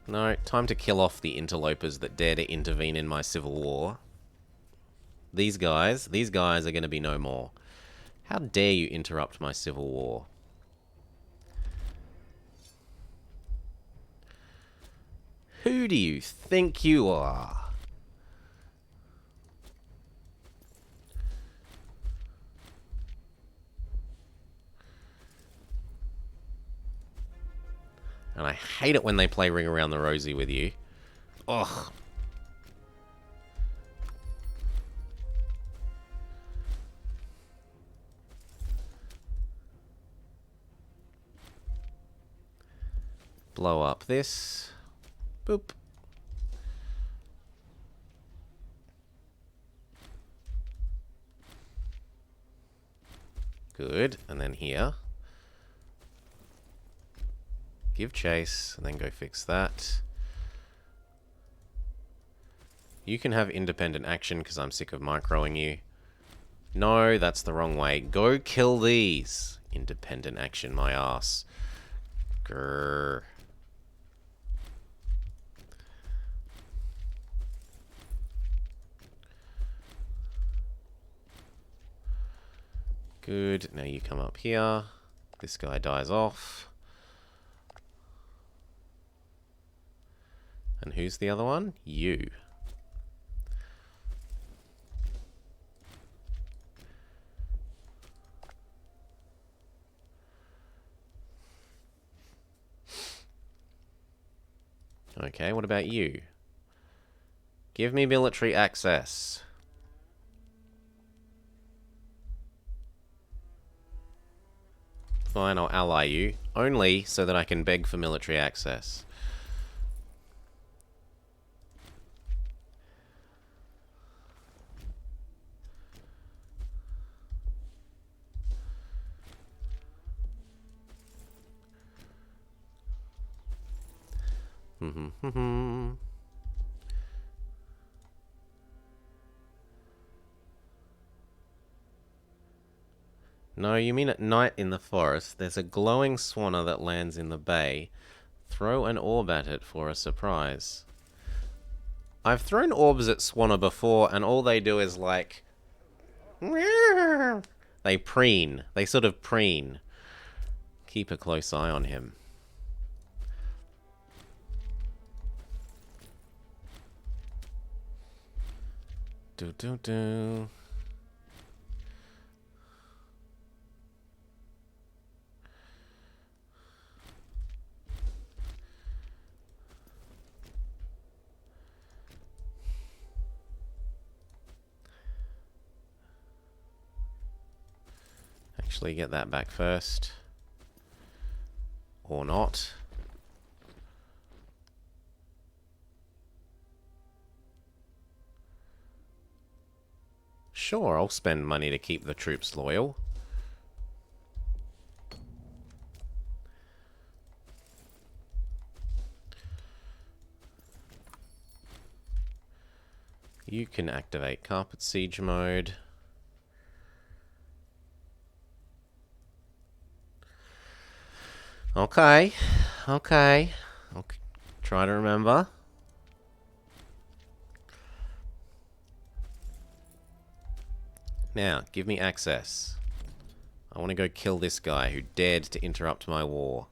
No, time to kill off the interlopers that dare to intervene in my civil war. These guys are going to be no more. How dare you interrupt my civil war? Who do you think you are? And I hate it when they play Ring Around the Rosie with you. Ugh. Blow up this. Boop. Good. And then here. Give chase, and then go fix that. You can have independent action, because I'm sick of microing you. No, that's the wrong way. Go kill these. Independent action, my ass. Grrr. Good. Now you come up here. This guy dies off. And who's the other one? You. Okay, what about you? Give me military access. Fine, I'll ally you. Only so that I can beg for military access. No, you mean at night in the forest. There's a glowing swanner that lands in the bay. Throw an orb at it for a surprise. I've thrown orbs at swanner before, and all they do is like... They preen. They sort of preen. Keep a close eye on him. Do do do. Actually get that back first. Or not. Sure, I'll spend money to keep the troops loyal. You can activate carpet siege mode. Okay. Okay. I'll try to remember. Now, give me access. I want to go kill this guy who dared to interrupt my war.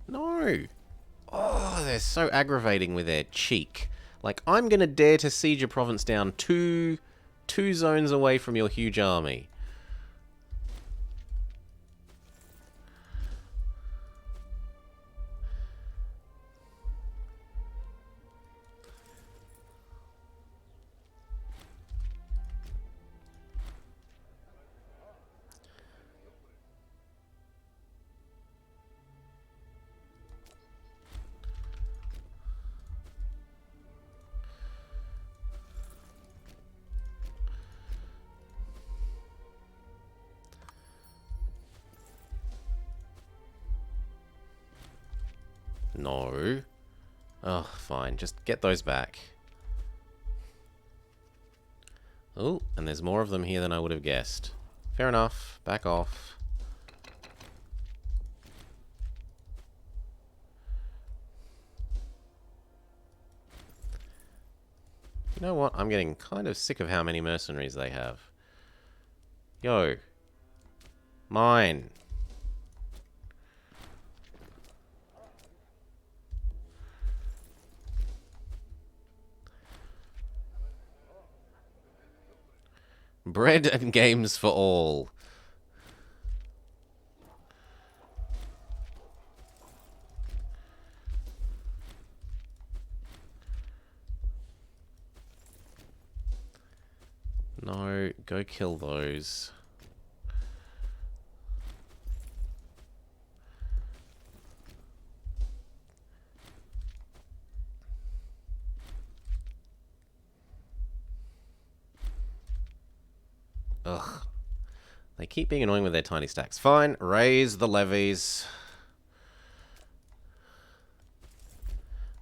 No! Oh, they're so aggravating with their cheek. Like, I'm gonna dare to siege a province down two zones away from your huge army. No. Oh, fine. Just get those back. Oh, and there's more of them here than I would have guessed. Fair enough. Back off. You know what? I'm getting kind of sick of how many mercenaries they have. Yo. Mine. Bread and games for all. No, go kill those. Ugh. They keep being annoying with their tiny stacks. Fine, raise the levies.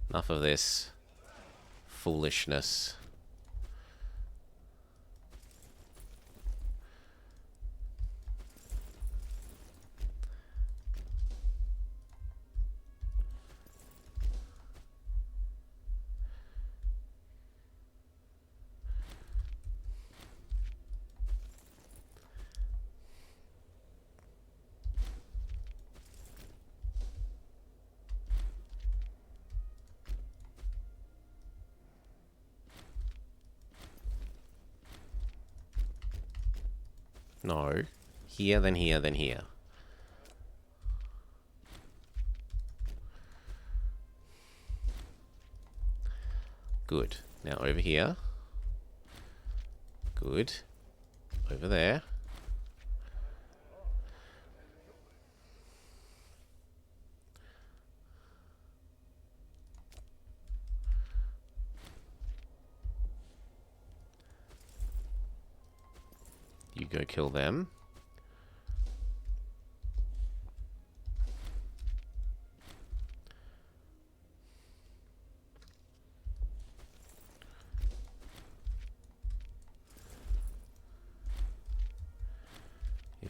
Enough of this foolishness. No. Here, then here, then here. Good. Now over here. Good. Over there. You go kill them.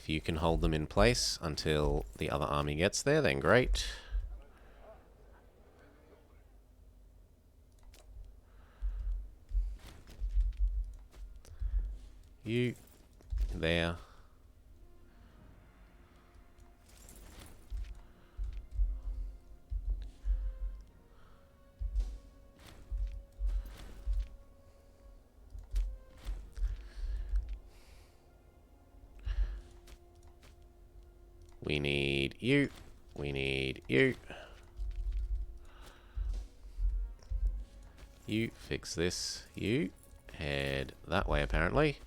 If you can hold them in place until the other army gets there, then great. You there. We need you. We need you. You fix this. You head that way, apparently.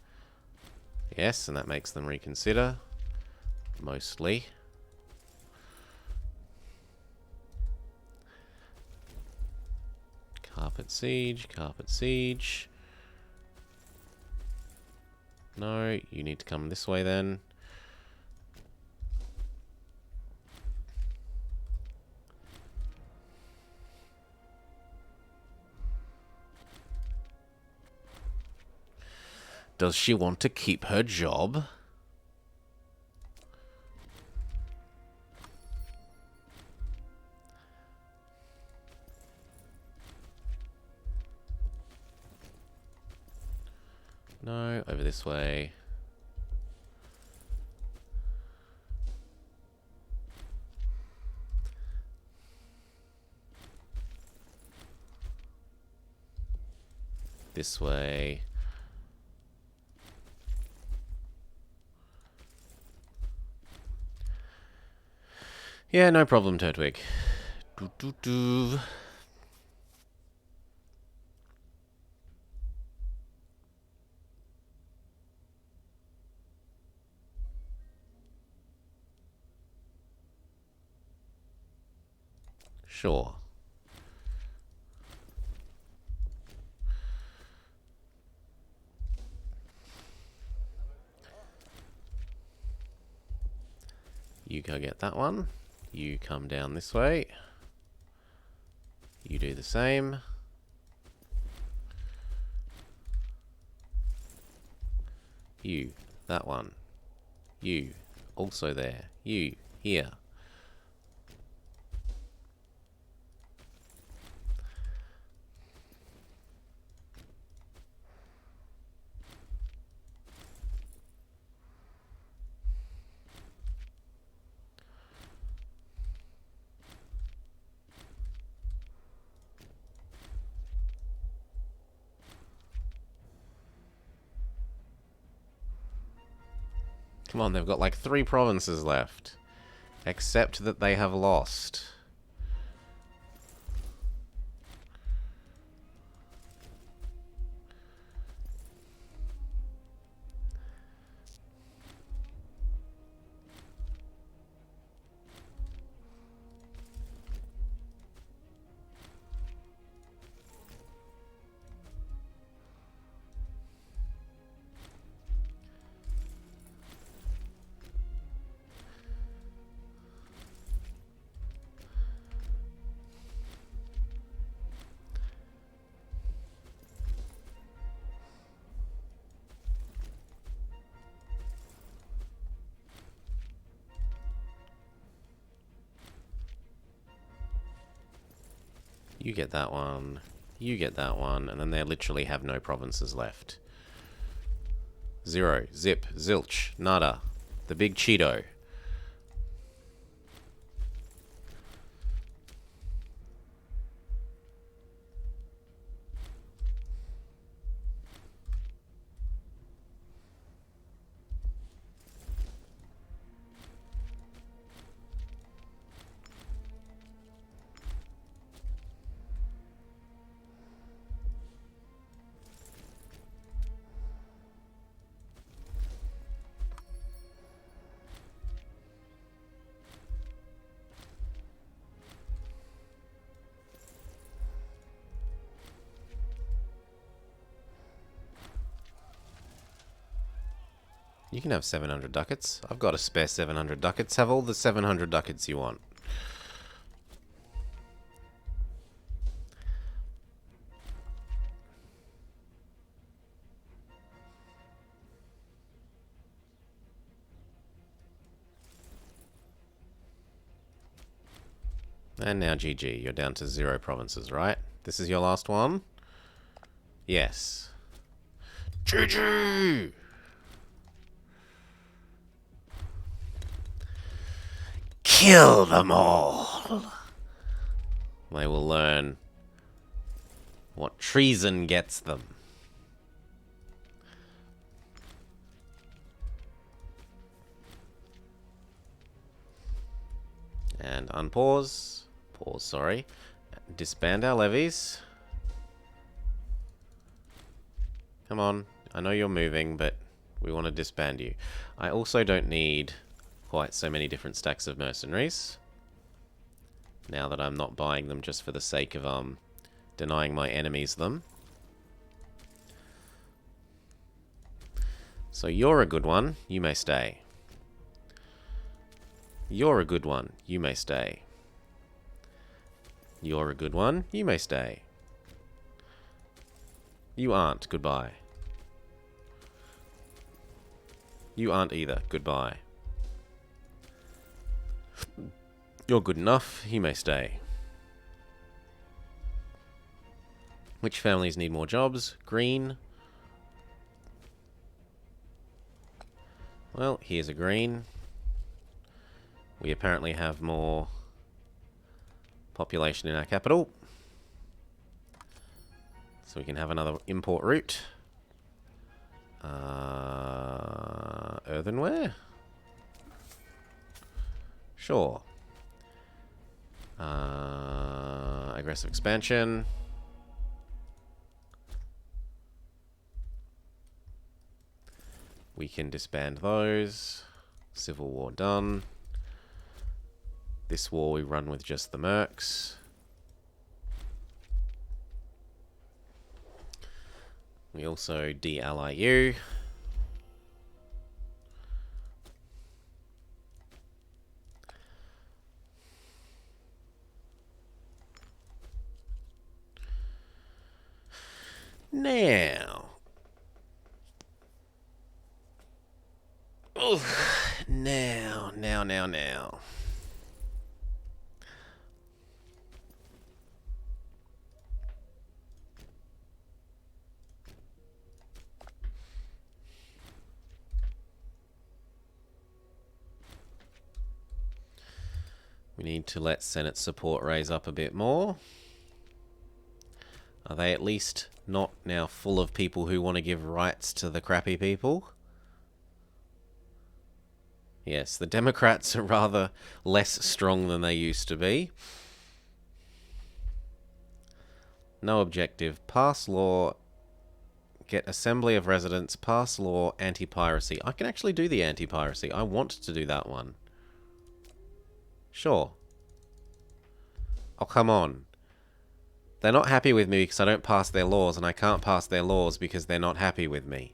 Yes, and that makes them reconsider. Mostly. Carpet siege, carpet siege. No, you need to come this way then. Does she want to keep her job? No, over this way. This way. Yeah, no problem, Turtwig. Doo -doo -doo. Sure. You go get that one. You come down this way. You do the same. You, that one. You, also there. You, here. Come on, they've got like 3 provinces left. Except that they have lost. You get that one. You get that one. And then they literally have no provinces left. 0. Zip. Zilch. Nada. The big Cheeto. You can have 700 ducats. I've got a spare 700 ducats. Have all the 700 ducats you want. And now GG. You're down to 0 provinces, right? This is your last one? Yes. GG! Kill them all! They will learn what treason gets them. And unpause. Pause, sorry. Disband our levies. Come on. I know you're moving, but we want to disband you. I also don't need quite so many different stacks of mercenaries. Now that I'm not buying them just for the sake of denying my enemies them. So you're a good one. You may stay. You're a good one. You may stay. You're a good one. You may stay. You aren't. Goodbye. You aren't either. Goodbye. You're good enough. You may stay. Which families need more jobs? Green. Well, here's a green. We apparently have more population in our capital. So we can have another import route. Earthenware? Sure. Aggressive expansion. We can disband those. Civil War done. This war we run with just the mercs. We also de-ally you. Now. Ugh. Now. We need to let Senate support raise up a bit more. Are they at least not now full of people who want to give rights to the crappy people? Yes, the Democrats are rather less strong than they used to be. No objective. Pass law. Get Assembly of Residents. Pass law. Anti-piracy. I can actually do the anti-piracy. I want to do that one. Sure. Oh, come on. They're not happy with me because I don't pass their laws, and I can't pass their laws because they're not happy with me.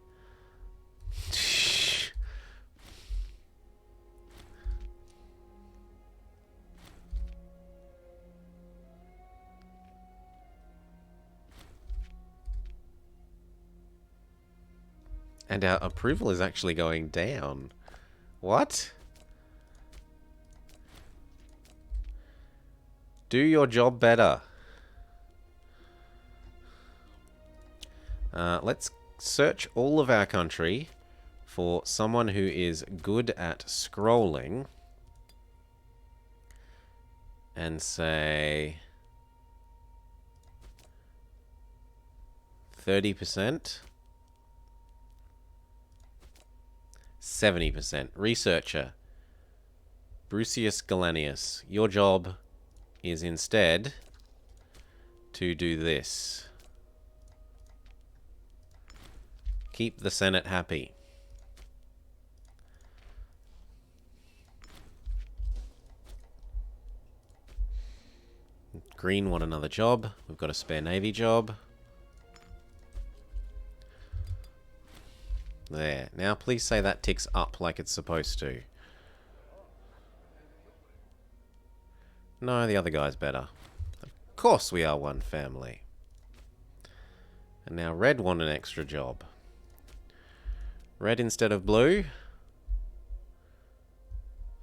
And our approval is actually going down. What? Do your job better. Let's search all of our country for someone who is good at scrolling. And say 30%. 70%. Researcher. Brucius Galanius. Your job is instead to do this. Keep the Senate happy. Green want another job. We've got a spare Navy job. There. Now please say that ticks up like it's supposed to. No, the other guy's better. Of course we are one family. And now red want an extra job. Red instead of blue.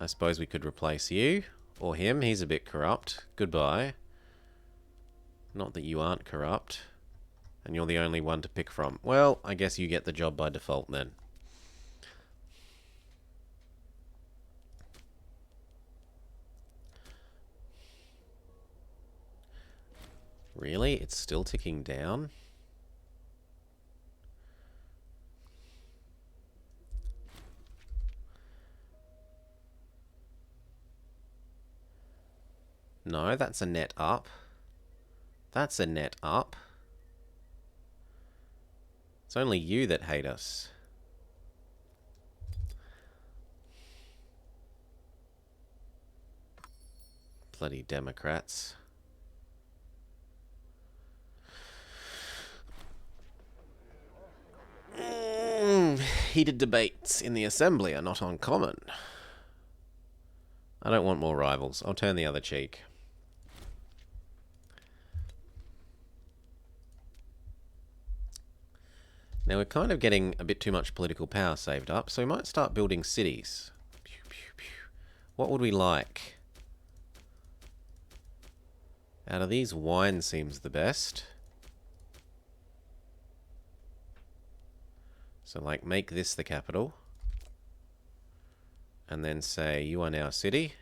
I suppose we could replace you. Or him, he's a bit corrupt. Goodbye. Not that you aren't corrupt. And you're the only one to pick from. Well, I guess you get the job by default then. Really? It's still ticking down? No, that's a net up. That's a net up. It's only you that hate us. Bloody Democrats. Heated debates in the assembly are not uncommon. I don't want more rivals. I'll turn the other cheek. Now we're kind of getting a bit too much political power saved up, so we might start building cities. Pew, pew, pew. What would we like? Out of these, wine seems the best. So, like, make this the capital. And then say, you are now a city.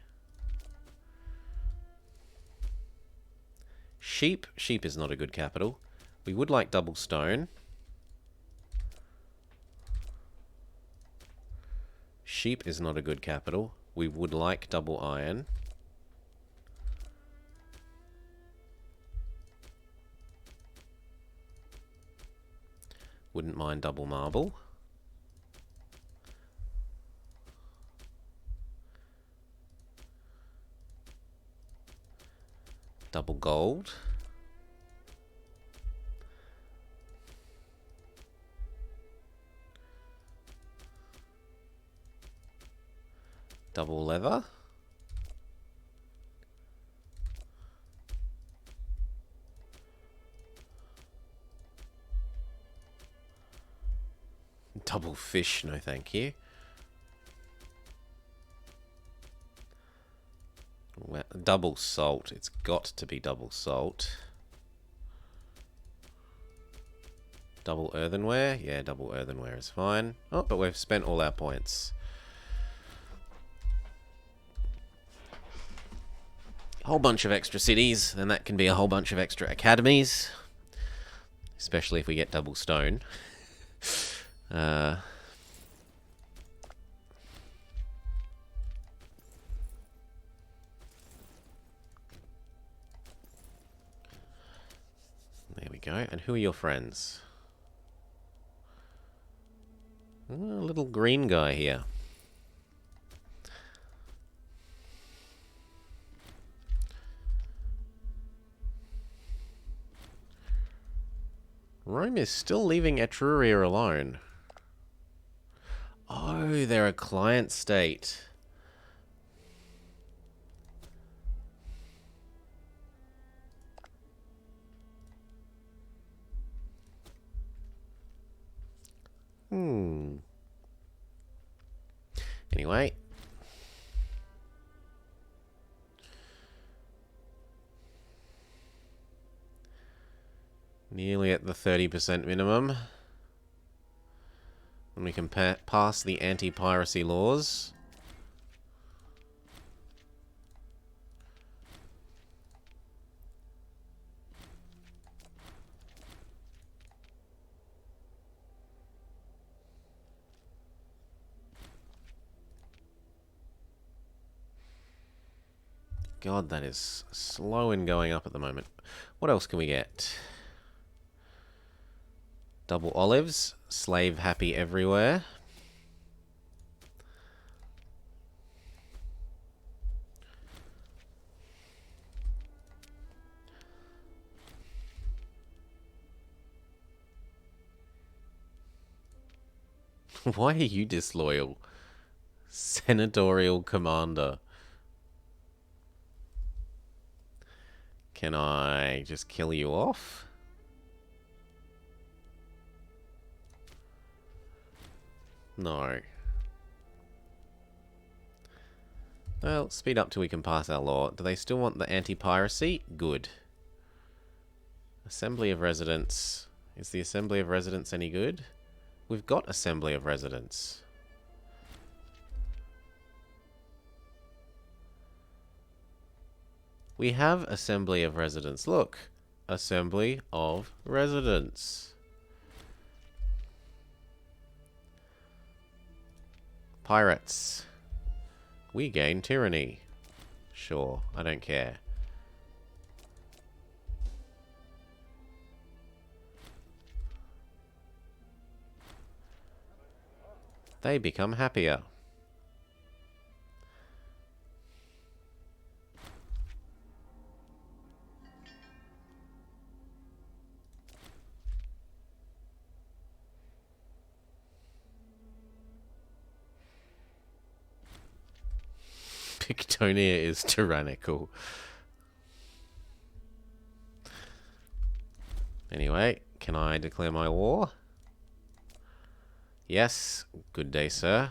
Sheep. Sheep is not a good capital. We would like double stone. Sheep is not a good capital. We would like double iron. Wouldn't mind double marble. Double gold. Double leather. Double fish, no thank you. Well, double salt. It's got to be double salt. Double earthenware? Yeah, double earthenware is fine. Oh, but we've spent all our points. A whole bunch of extra cities, then that can be a whole bunch of extra academies. Especially if we get double stone. There we go. And who are your friends? Oh, a little green guy here. Rome is still leaving Etruria alone. Oh, they're a client state. Anyway. Nearly at the 30% minimum. And we can pass the anti-piracy laws. God, that is slow in going up at the moment. What else can we get? Double olives. Slave happy everywhere. Why are you disloyal? Senatorial commander. Can I just kill you off? No. Well, speed up till we can pass our law. Do they still want the anti-piracy? Good. Assembly of Residents. Is the Assembly of Residents any good? We've got Assembly of Residents. We have Assembly of Residents. Look. Assembly of Residents. Pirates. We gain tyranny. Sure, I don't care. They become happier. Pictonia is tyrannical. Anyway, can I declare my war? Yes. Good day, sir.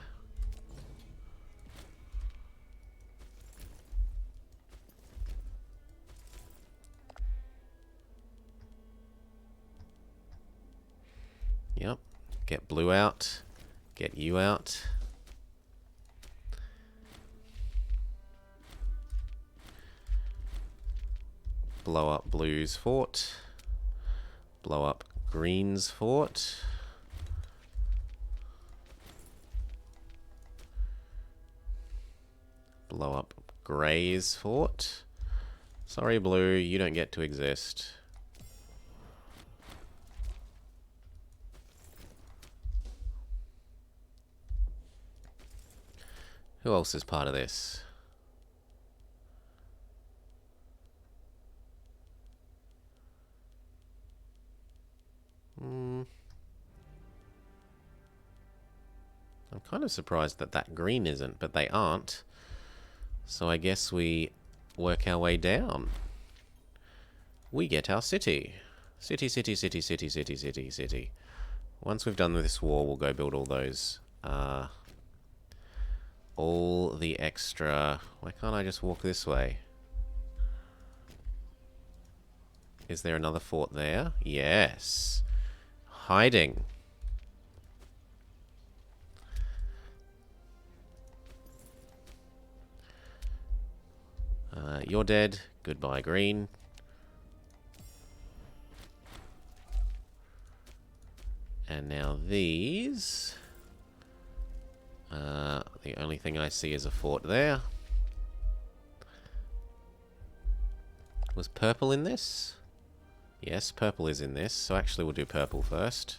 Yep. Get blue out. Get you out. Blow up blue's fort. Blow up green's fort. Blow up grey's fort. Sorry, blue, you don't get to exist. Who else is part of this? I'm kind of surprised that that green isn't, but they aren't. So I guess we work our way down. We get our city. City, city, city, city, city, city, city. Once we've done this war, we'll go build all those, all the extra... Why can't I just walk this way? Is there another fort there? Yes. Hiding. You're dead. Goodbye, green. And now these... the only thing I see is a fort there. Was purple in this? Yes, purple is in this. So actually we'll do purple first.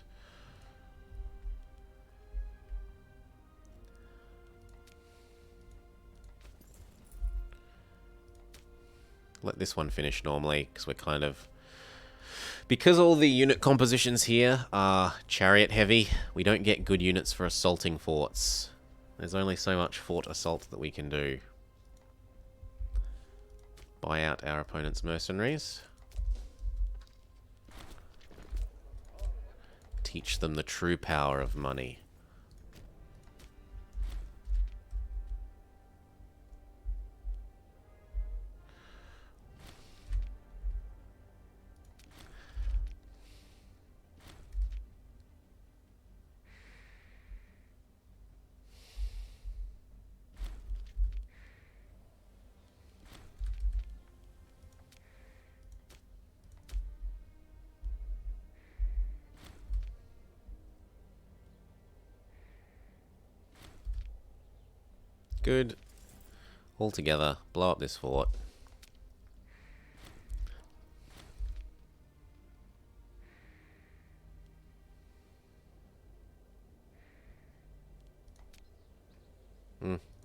Let this one finish normally, because we're kind of... Because all the unit compositions here are chariot heavy, we don't get good units for assaulting forts. There's only so much fort assault that we can do. Buy out our opponent's mercenaries. Teach them the true power of money. Good. All together, blow up this fort.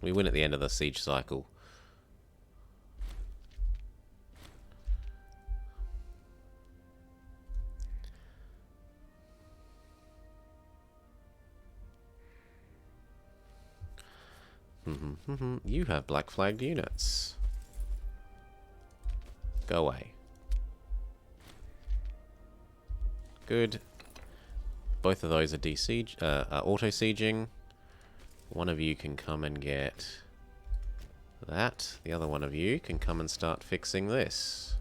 We win at the end of the siege cycle. You have black flagged units. Go away. Good. Both of those are auto sieging. One of you can come and get that the other one of you can come and start fixing this.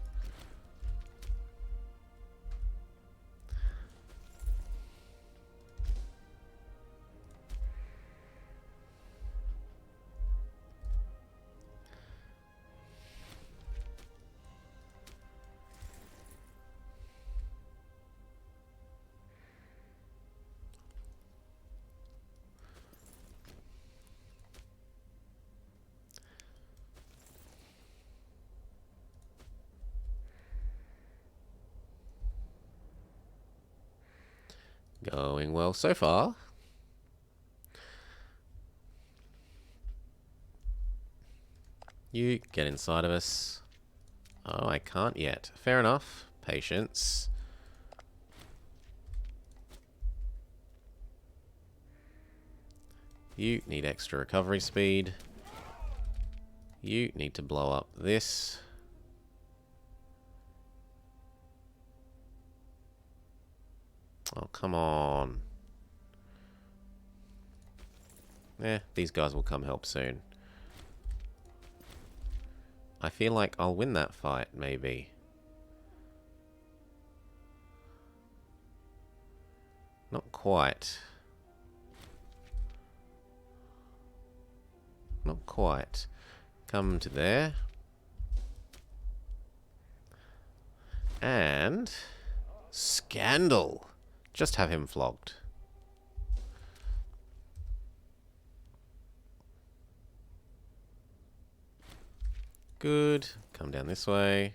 Going well so far. You get inside of us. Oh, I can't yet. Fair enough. Patience. You need extra recovery speed. You need to blow up this. Oh, come on. These guys will come help soon. I feel like I'll win that fight, maybe. Not quite. Not quite. Come to there. And... Scandal! Just have him flogged. Good. Come down this way.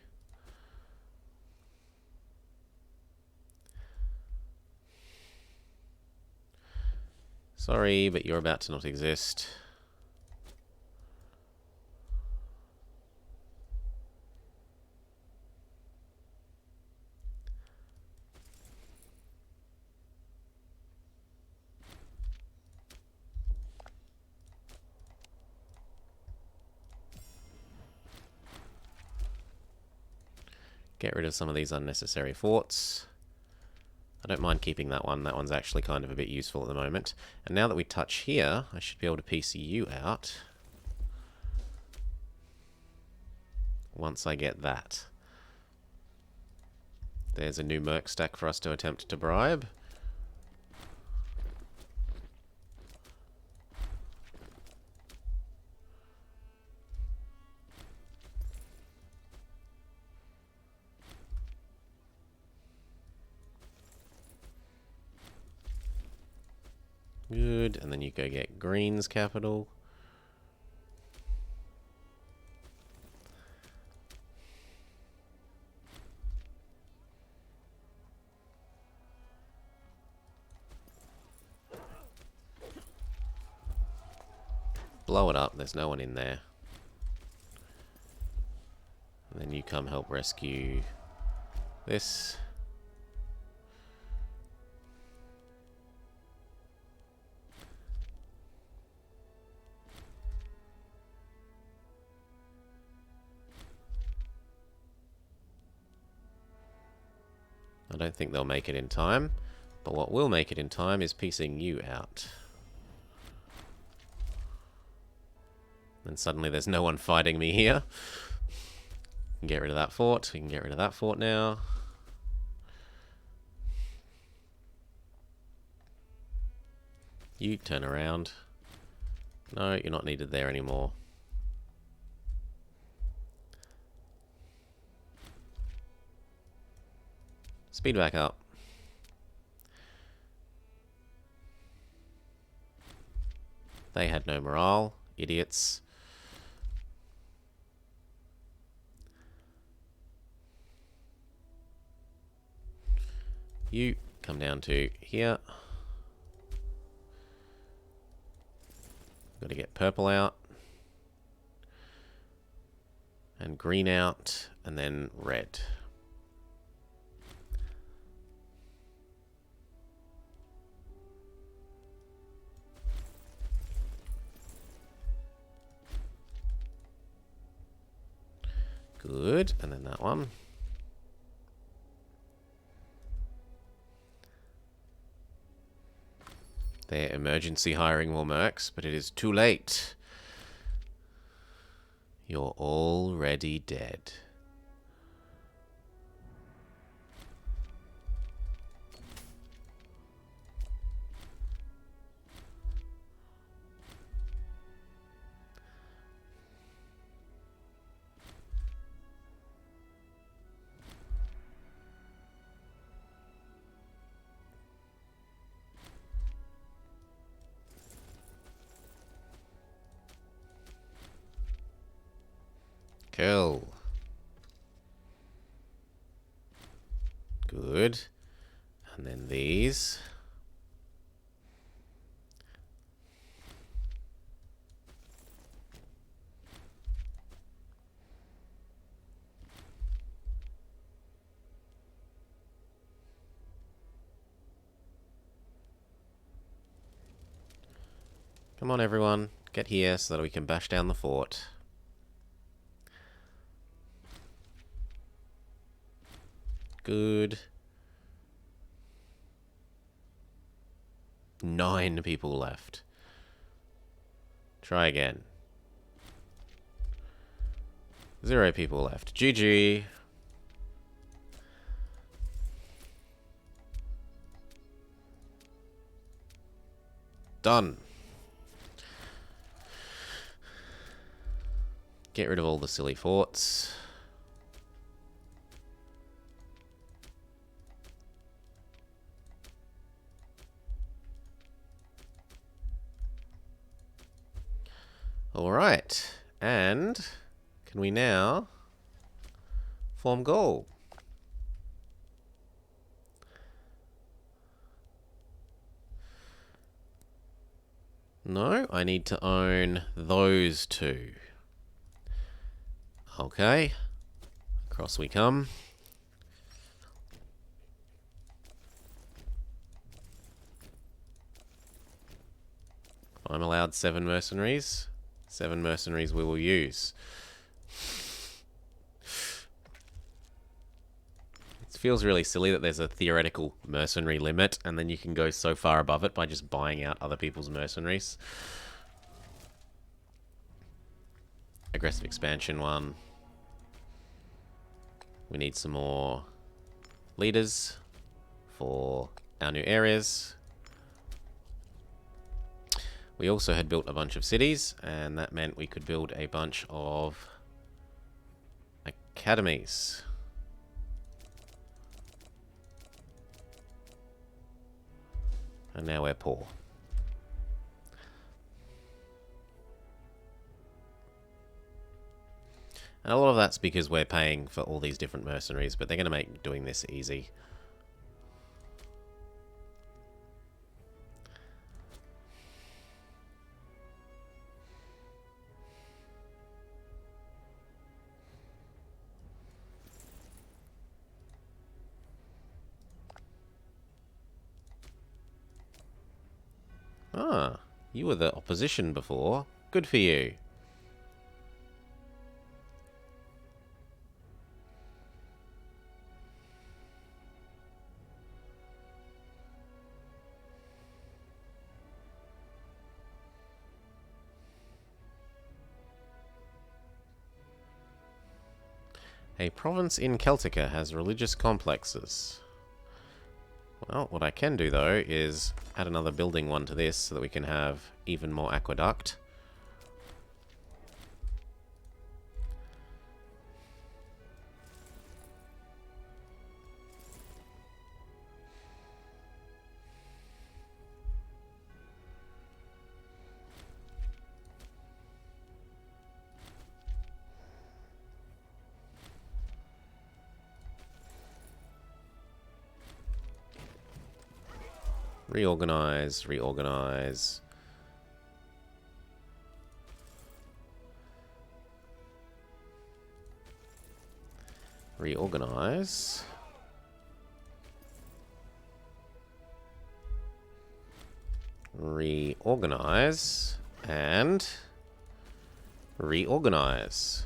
Sorry, but you're about to not exist. Get rid of some of these unnecessary forts. I don't mind keeping that one. That one's actually kind of a bit useful at the moment. And now that we touch here, I should be able to PC you out. Once I get that. There's a new merc stack for us to attempt to bribe. Good, and then you go get Green's capital. Blow it up, there's no one in there. And then you come help rescue this. I don't think they'll make it in time, but what will make it in time is piecing you out. And suddenly there's no one fighting me here. Get rid of that fort. We can get rid of that fort now. You turn around. No, you're not needed there anymore. Speed back up. They had no morale. Idiots. You come down to here. Got to get purple out. And green out. And then red. Good, and then that one. They're emergency hiring more mercs, but it is too late. You're already dead. Cool. Good. And then these. Come on, everyone. Get here so that we can bash down the fort. Good. 9 people left. Try again. 0 people left. GG. Done. Get rid of all the silly forts. Alright. And can we now form goal? No, I need to own those 2. Okay. Across we come. I'm allowed 7 mercenaries. 7 mercenaries we will use. It feels really silly that there's a theoretical mercenary limit, and then you can go so far above it by just buying out other people's mercenaries. Aggressive expansion 1. We need some more leaders for our new areas. We also had built a bunch of cities, and that meant we could build a bunch of academies. And now we're poor. And a lot of that's because we're paying for all these different mercenaries, but they're going to make doing this easy. Ah, you were the opposition before. Good for you. A province in Celtica has religious complexes. Well, what I can do, though, is add another building one to this so that we can have even more aqueduct. Reorganize, reorganize. Reorganize. Reorganize. And reorganize.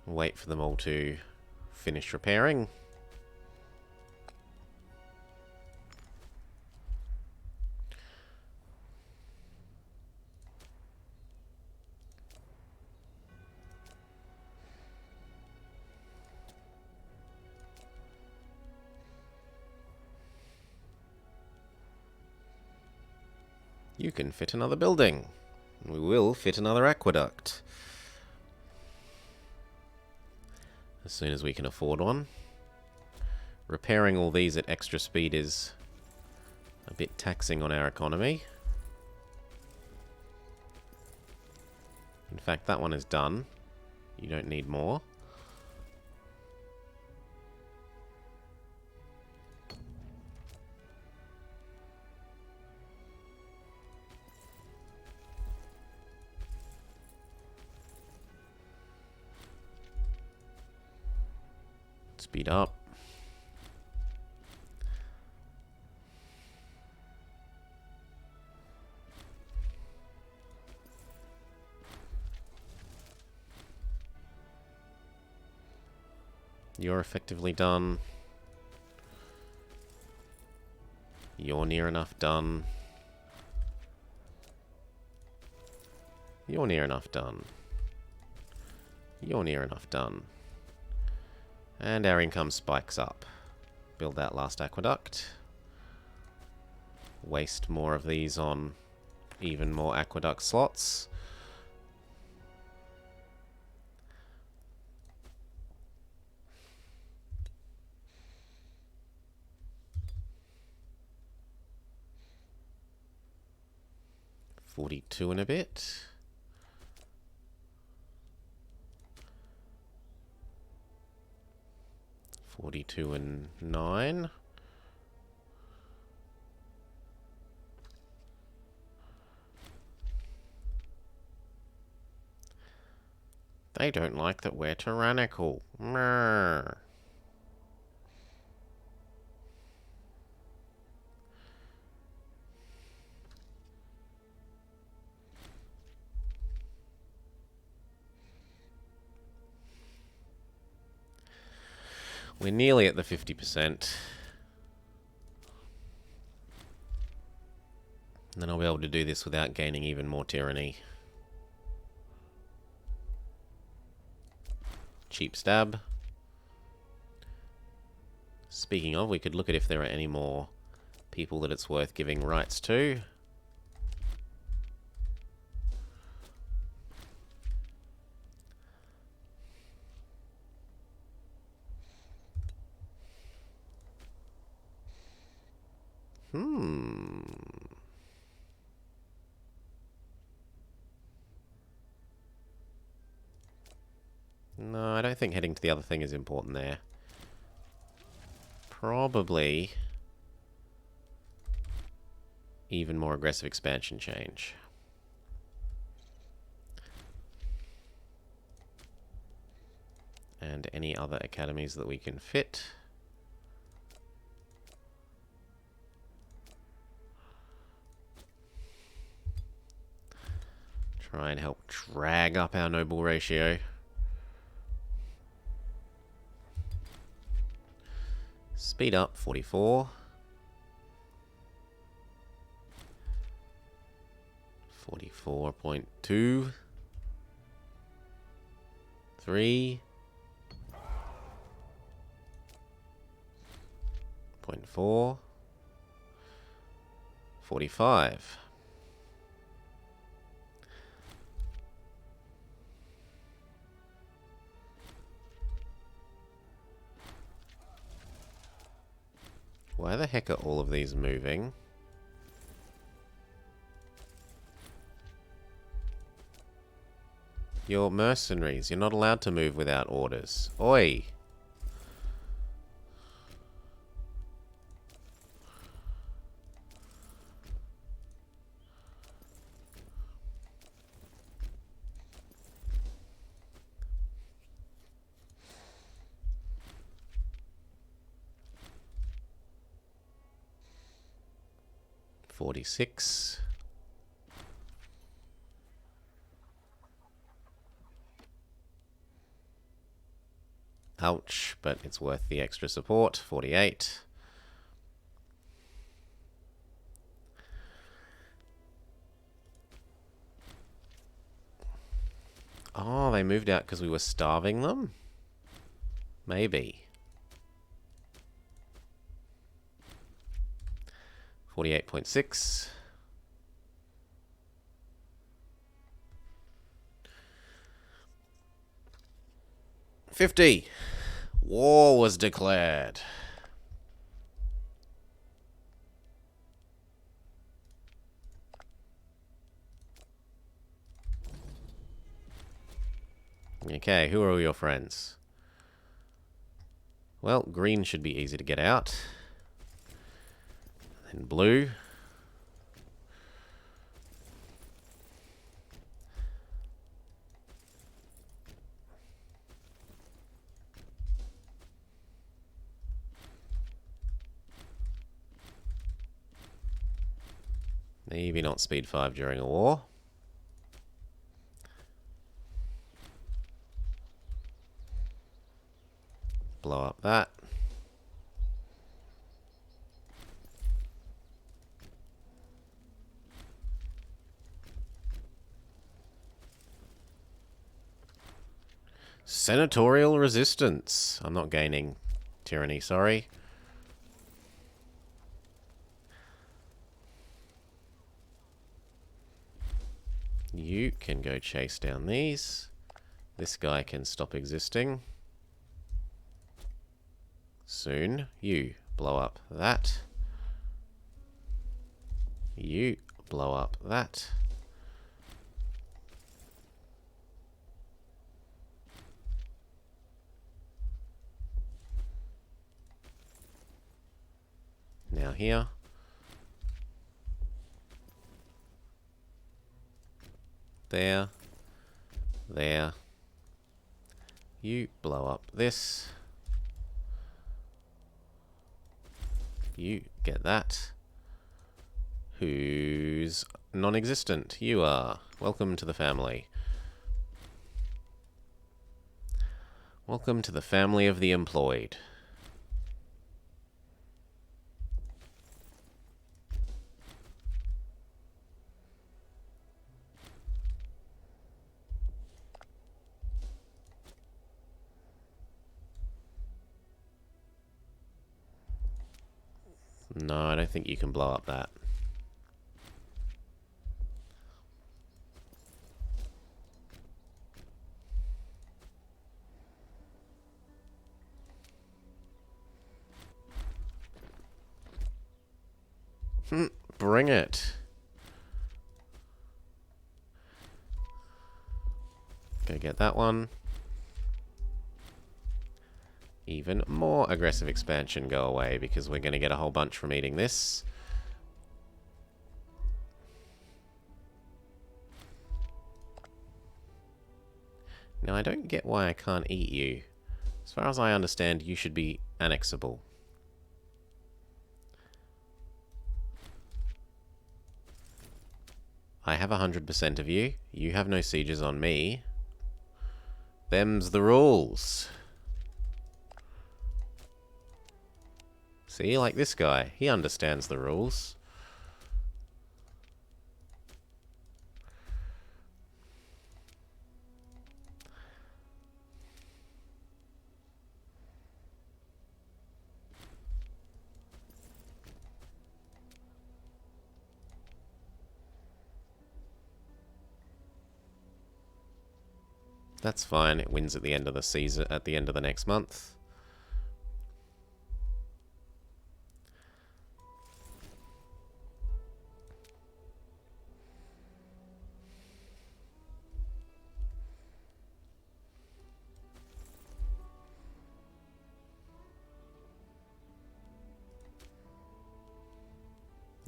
Wait for them all to finish repairing. You can fit another building. We will fit another aqueduct. As soon as we can afford one. Repairing all these at extra speed is a bit taxing on our economy. In fact, that one is done. You don't need more. Speed up. You're effectively done. You're near enough done. You're near enough done. You're near enough done. And our income spikes up. Build that last aqueduct. Waste more of these on even more aqueduct slots. $42 and a bit. $42 and 9. They don't like that we're tyrannical. Mrr. We're nearly at the 50%. And then I'll be able to do this without gaining even more tyranny. Cheap stab. Speaking of, we could look at if there are any more people that it's worth giving rights to. No, I don't think heading to the other thing is important there. Probably even more aggressive expansion change. And any other academies that we can fit. Try and help drag up our noble ratio. Speed up, 44. 44.2. 3. 0.4. 45. Why the heck are all of these moving? You're mercenaries. You're not allowed to move without orders. Oi! $46. Ouch, but it's worth the extra support. $48. Oh, they moved out because we were starving them? Maybe. 48.6. 50. War was declared. Okay, who are all your friends? Well, green should be easy to get out. Then blue. Maybe not speed 5 during a war. Blow up that. Senatorial resistance. I'm not gaining tyranny, sorry. You can go chase down these. This guy can stop existing. Soon. You blow up that. You blow up that. Now here. There. There. You blow up this. You get that. Who's non-existent? You are. Welcome to the family. Welcome to the family of the employed. No, I don't think you can blow up that. Bring it. Go get that one. Even more aggressive expansion go away because we're going to get a whole bunch from eating this. Now, I don't get why I can't eat you. As far as I understand, you should be annexable. I have 100% of you. You have no sieges on me. Them's the rules. See, like this guy. He understands the rules. That's fine. It wins at the end of the season, at the end of the next month.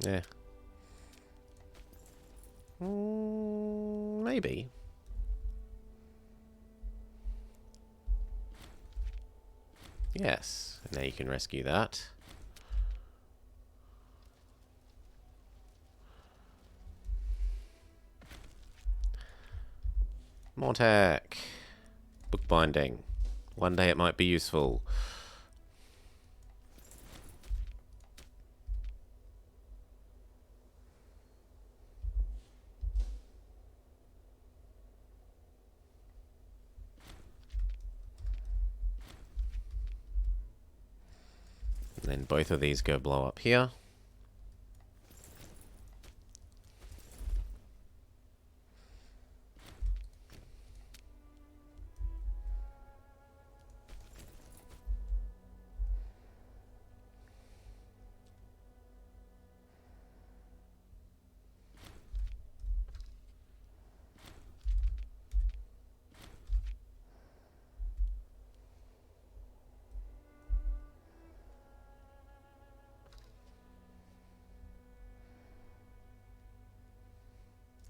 Yeah. Maybe. Yes. Now you can rescue that. More tech. Bookbinding. One day it might be useful. And then both of these go blow up here.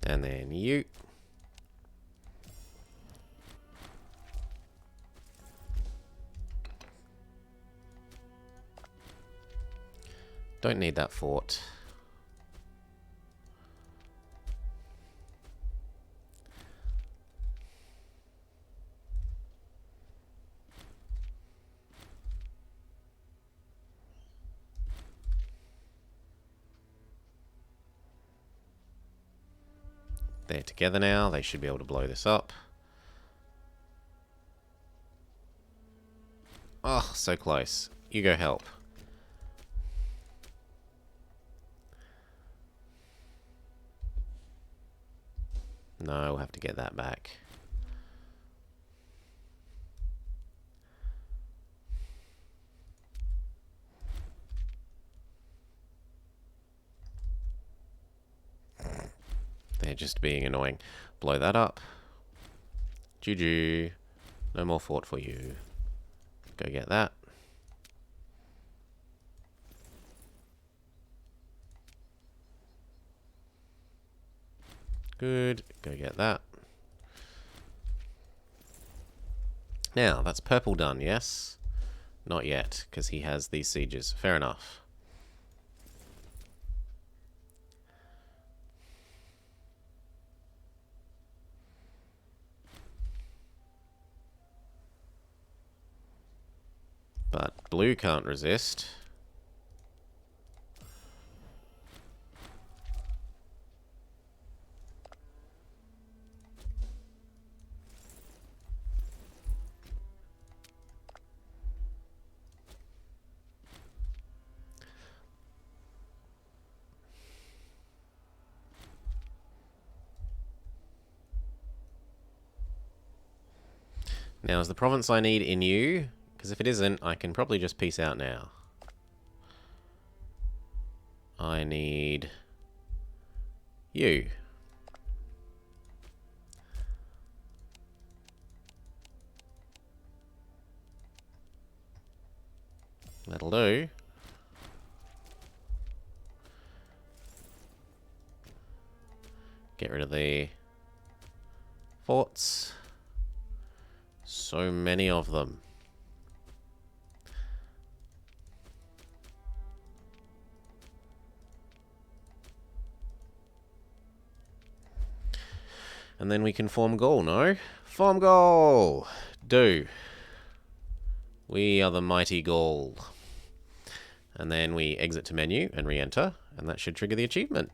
And then you. Don't need that fort. They're together now. They should be able to blow this up. Oh, so close. You go help. No, we'll have to get that back. They're just being annoying. Blow that up. GG. No more fort for you. Go get that. Good. Go get that. Now, that's purple done, yes? Not yet, because he has these sieges. Fair enough. But blue can't resist. Now, is the province I need in you? Because if it isn't, I can probably just peace out now. I need you. That'll do. Get rid of the forts. So many of them. And then we can form Gaul, no? Form Gaul! Do. We are the mighty Gaul. And then we exit to menu and re-enter, and that should trigger the achievement.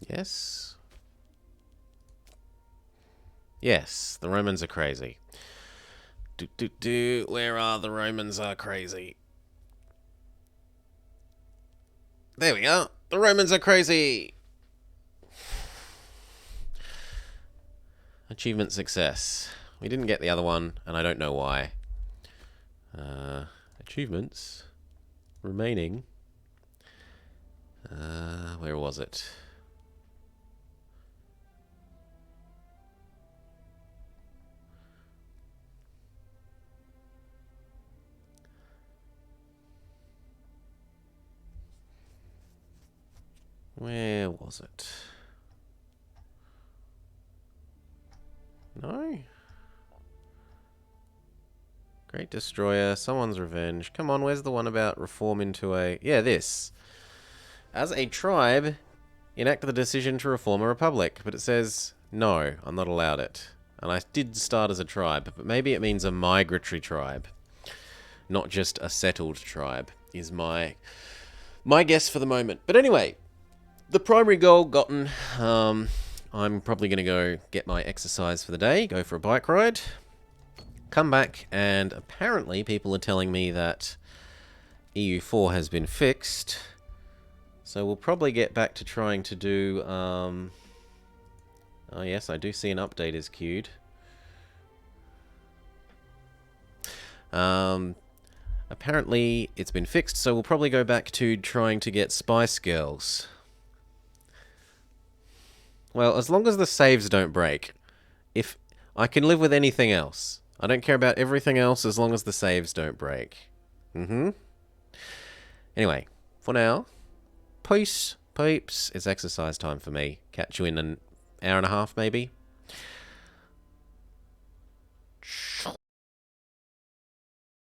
Yes. Yes, the Romans are crazy. Where are the Romans are crazy? There we are. The Romans are crazy. Achievement success. We didn't get the other one, and I don't know why. Achievements. Remaining. Where was it? Where was it? No? Great Destroyer, Someone's Revenge. Come on, where's the one about reform into a... Yeah, this. As a tribe, enact the decision to reform a republic. But it says, no, I'm not allowed it. And I did start as a tribe, but maybe it means a migratory tribe. Not just a settled tribe, is my guess for the moment. But anyway, the primary goal gotten. I'm probably going to go get my exercise for the day, go for a bike ride, come back, and apparently people are telling me that EU4 has been fixed. So we'll probably get back to trying to do... oh yes, I do see an update is queued. Apparently it's been fixed, so we'll probably go back to trying to get Spice Girls. Well, as long as the saves don't break. If I can live with anything else. I don't care about everything else as long as the saves don't break. Mm-hmm. Anyway, for now, peace, peeps. It's exercise time for me. Catch you in an hour and a half, maybe.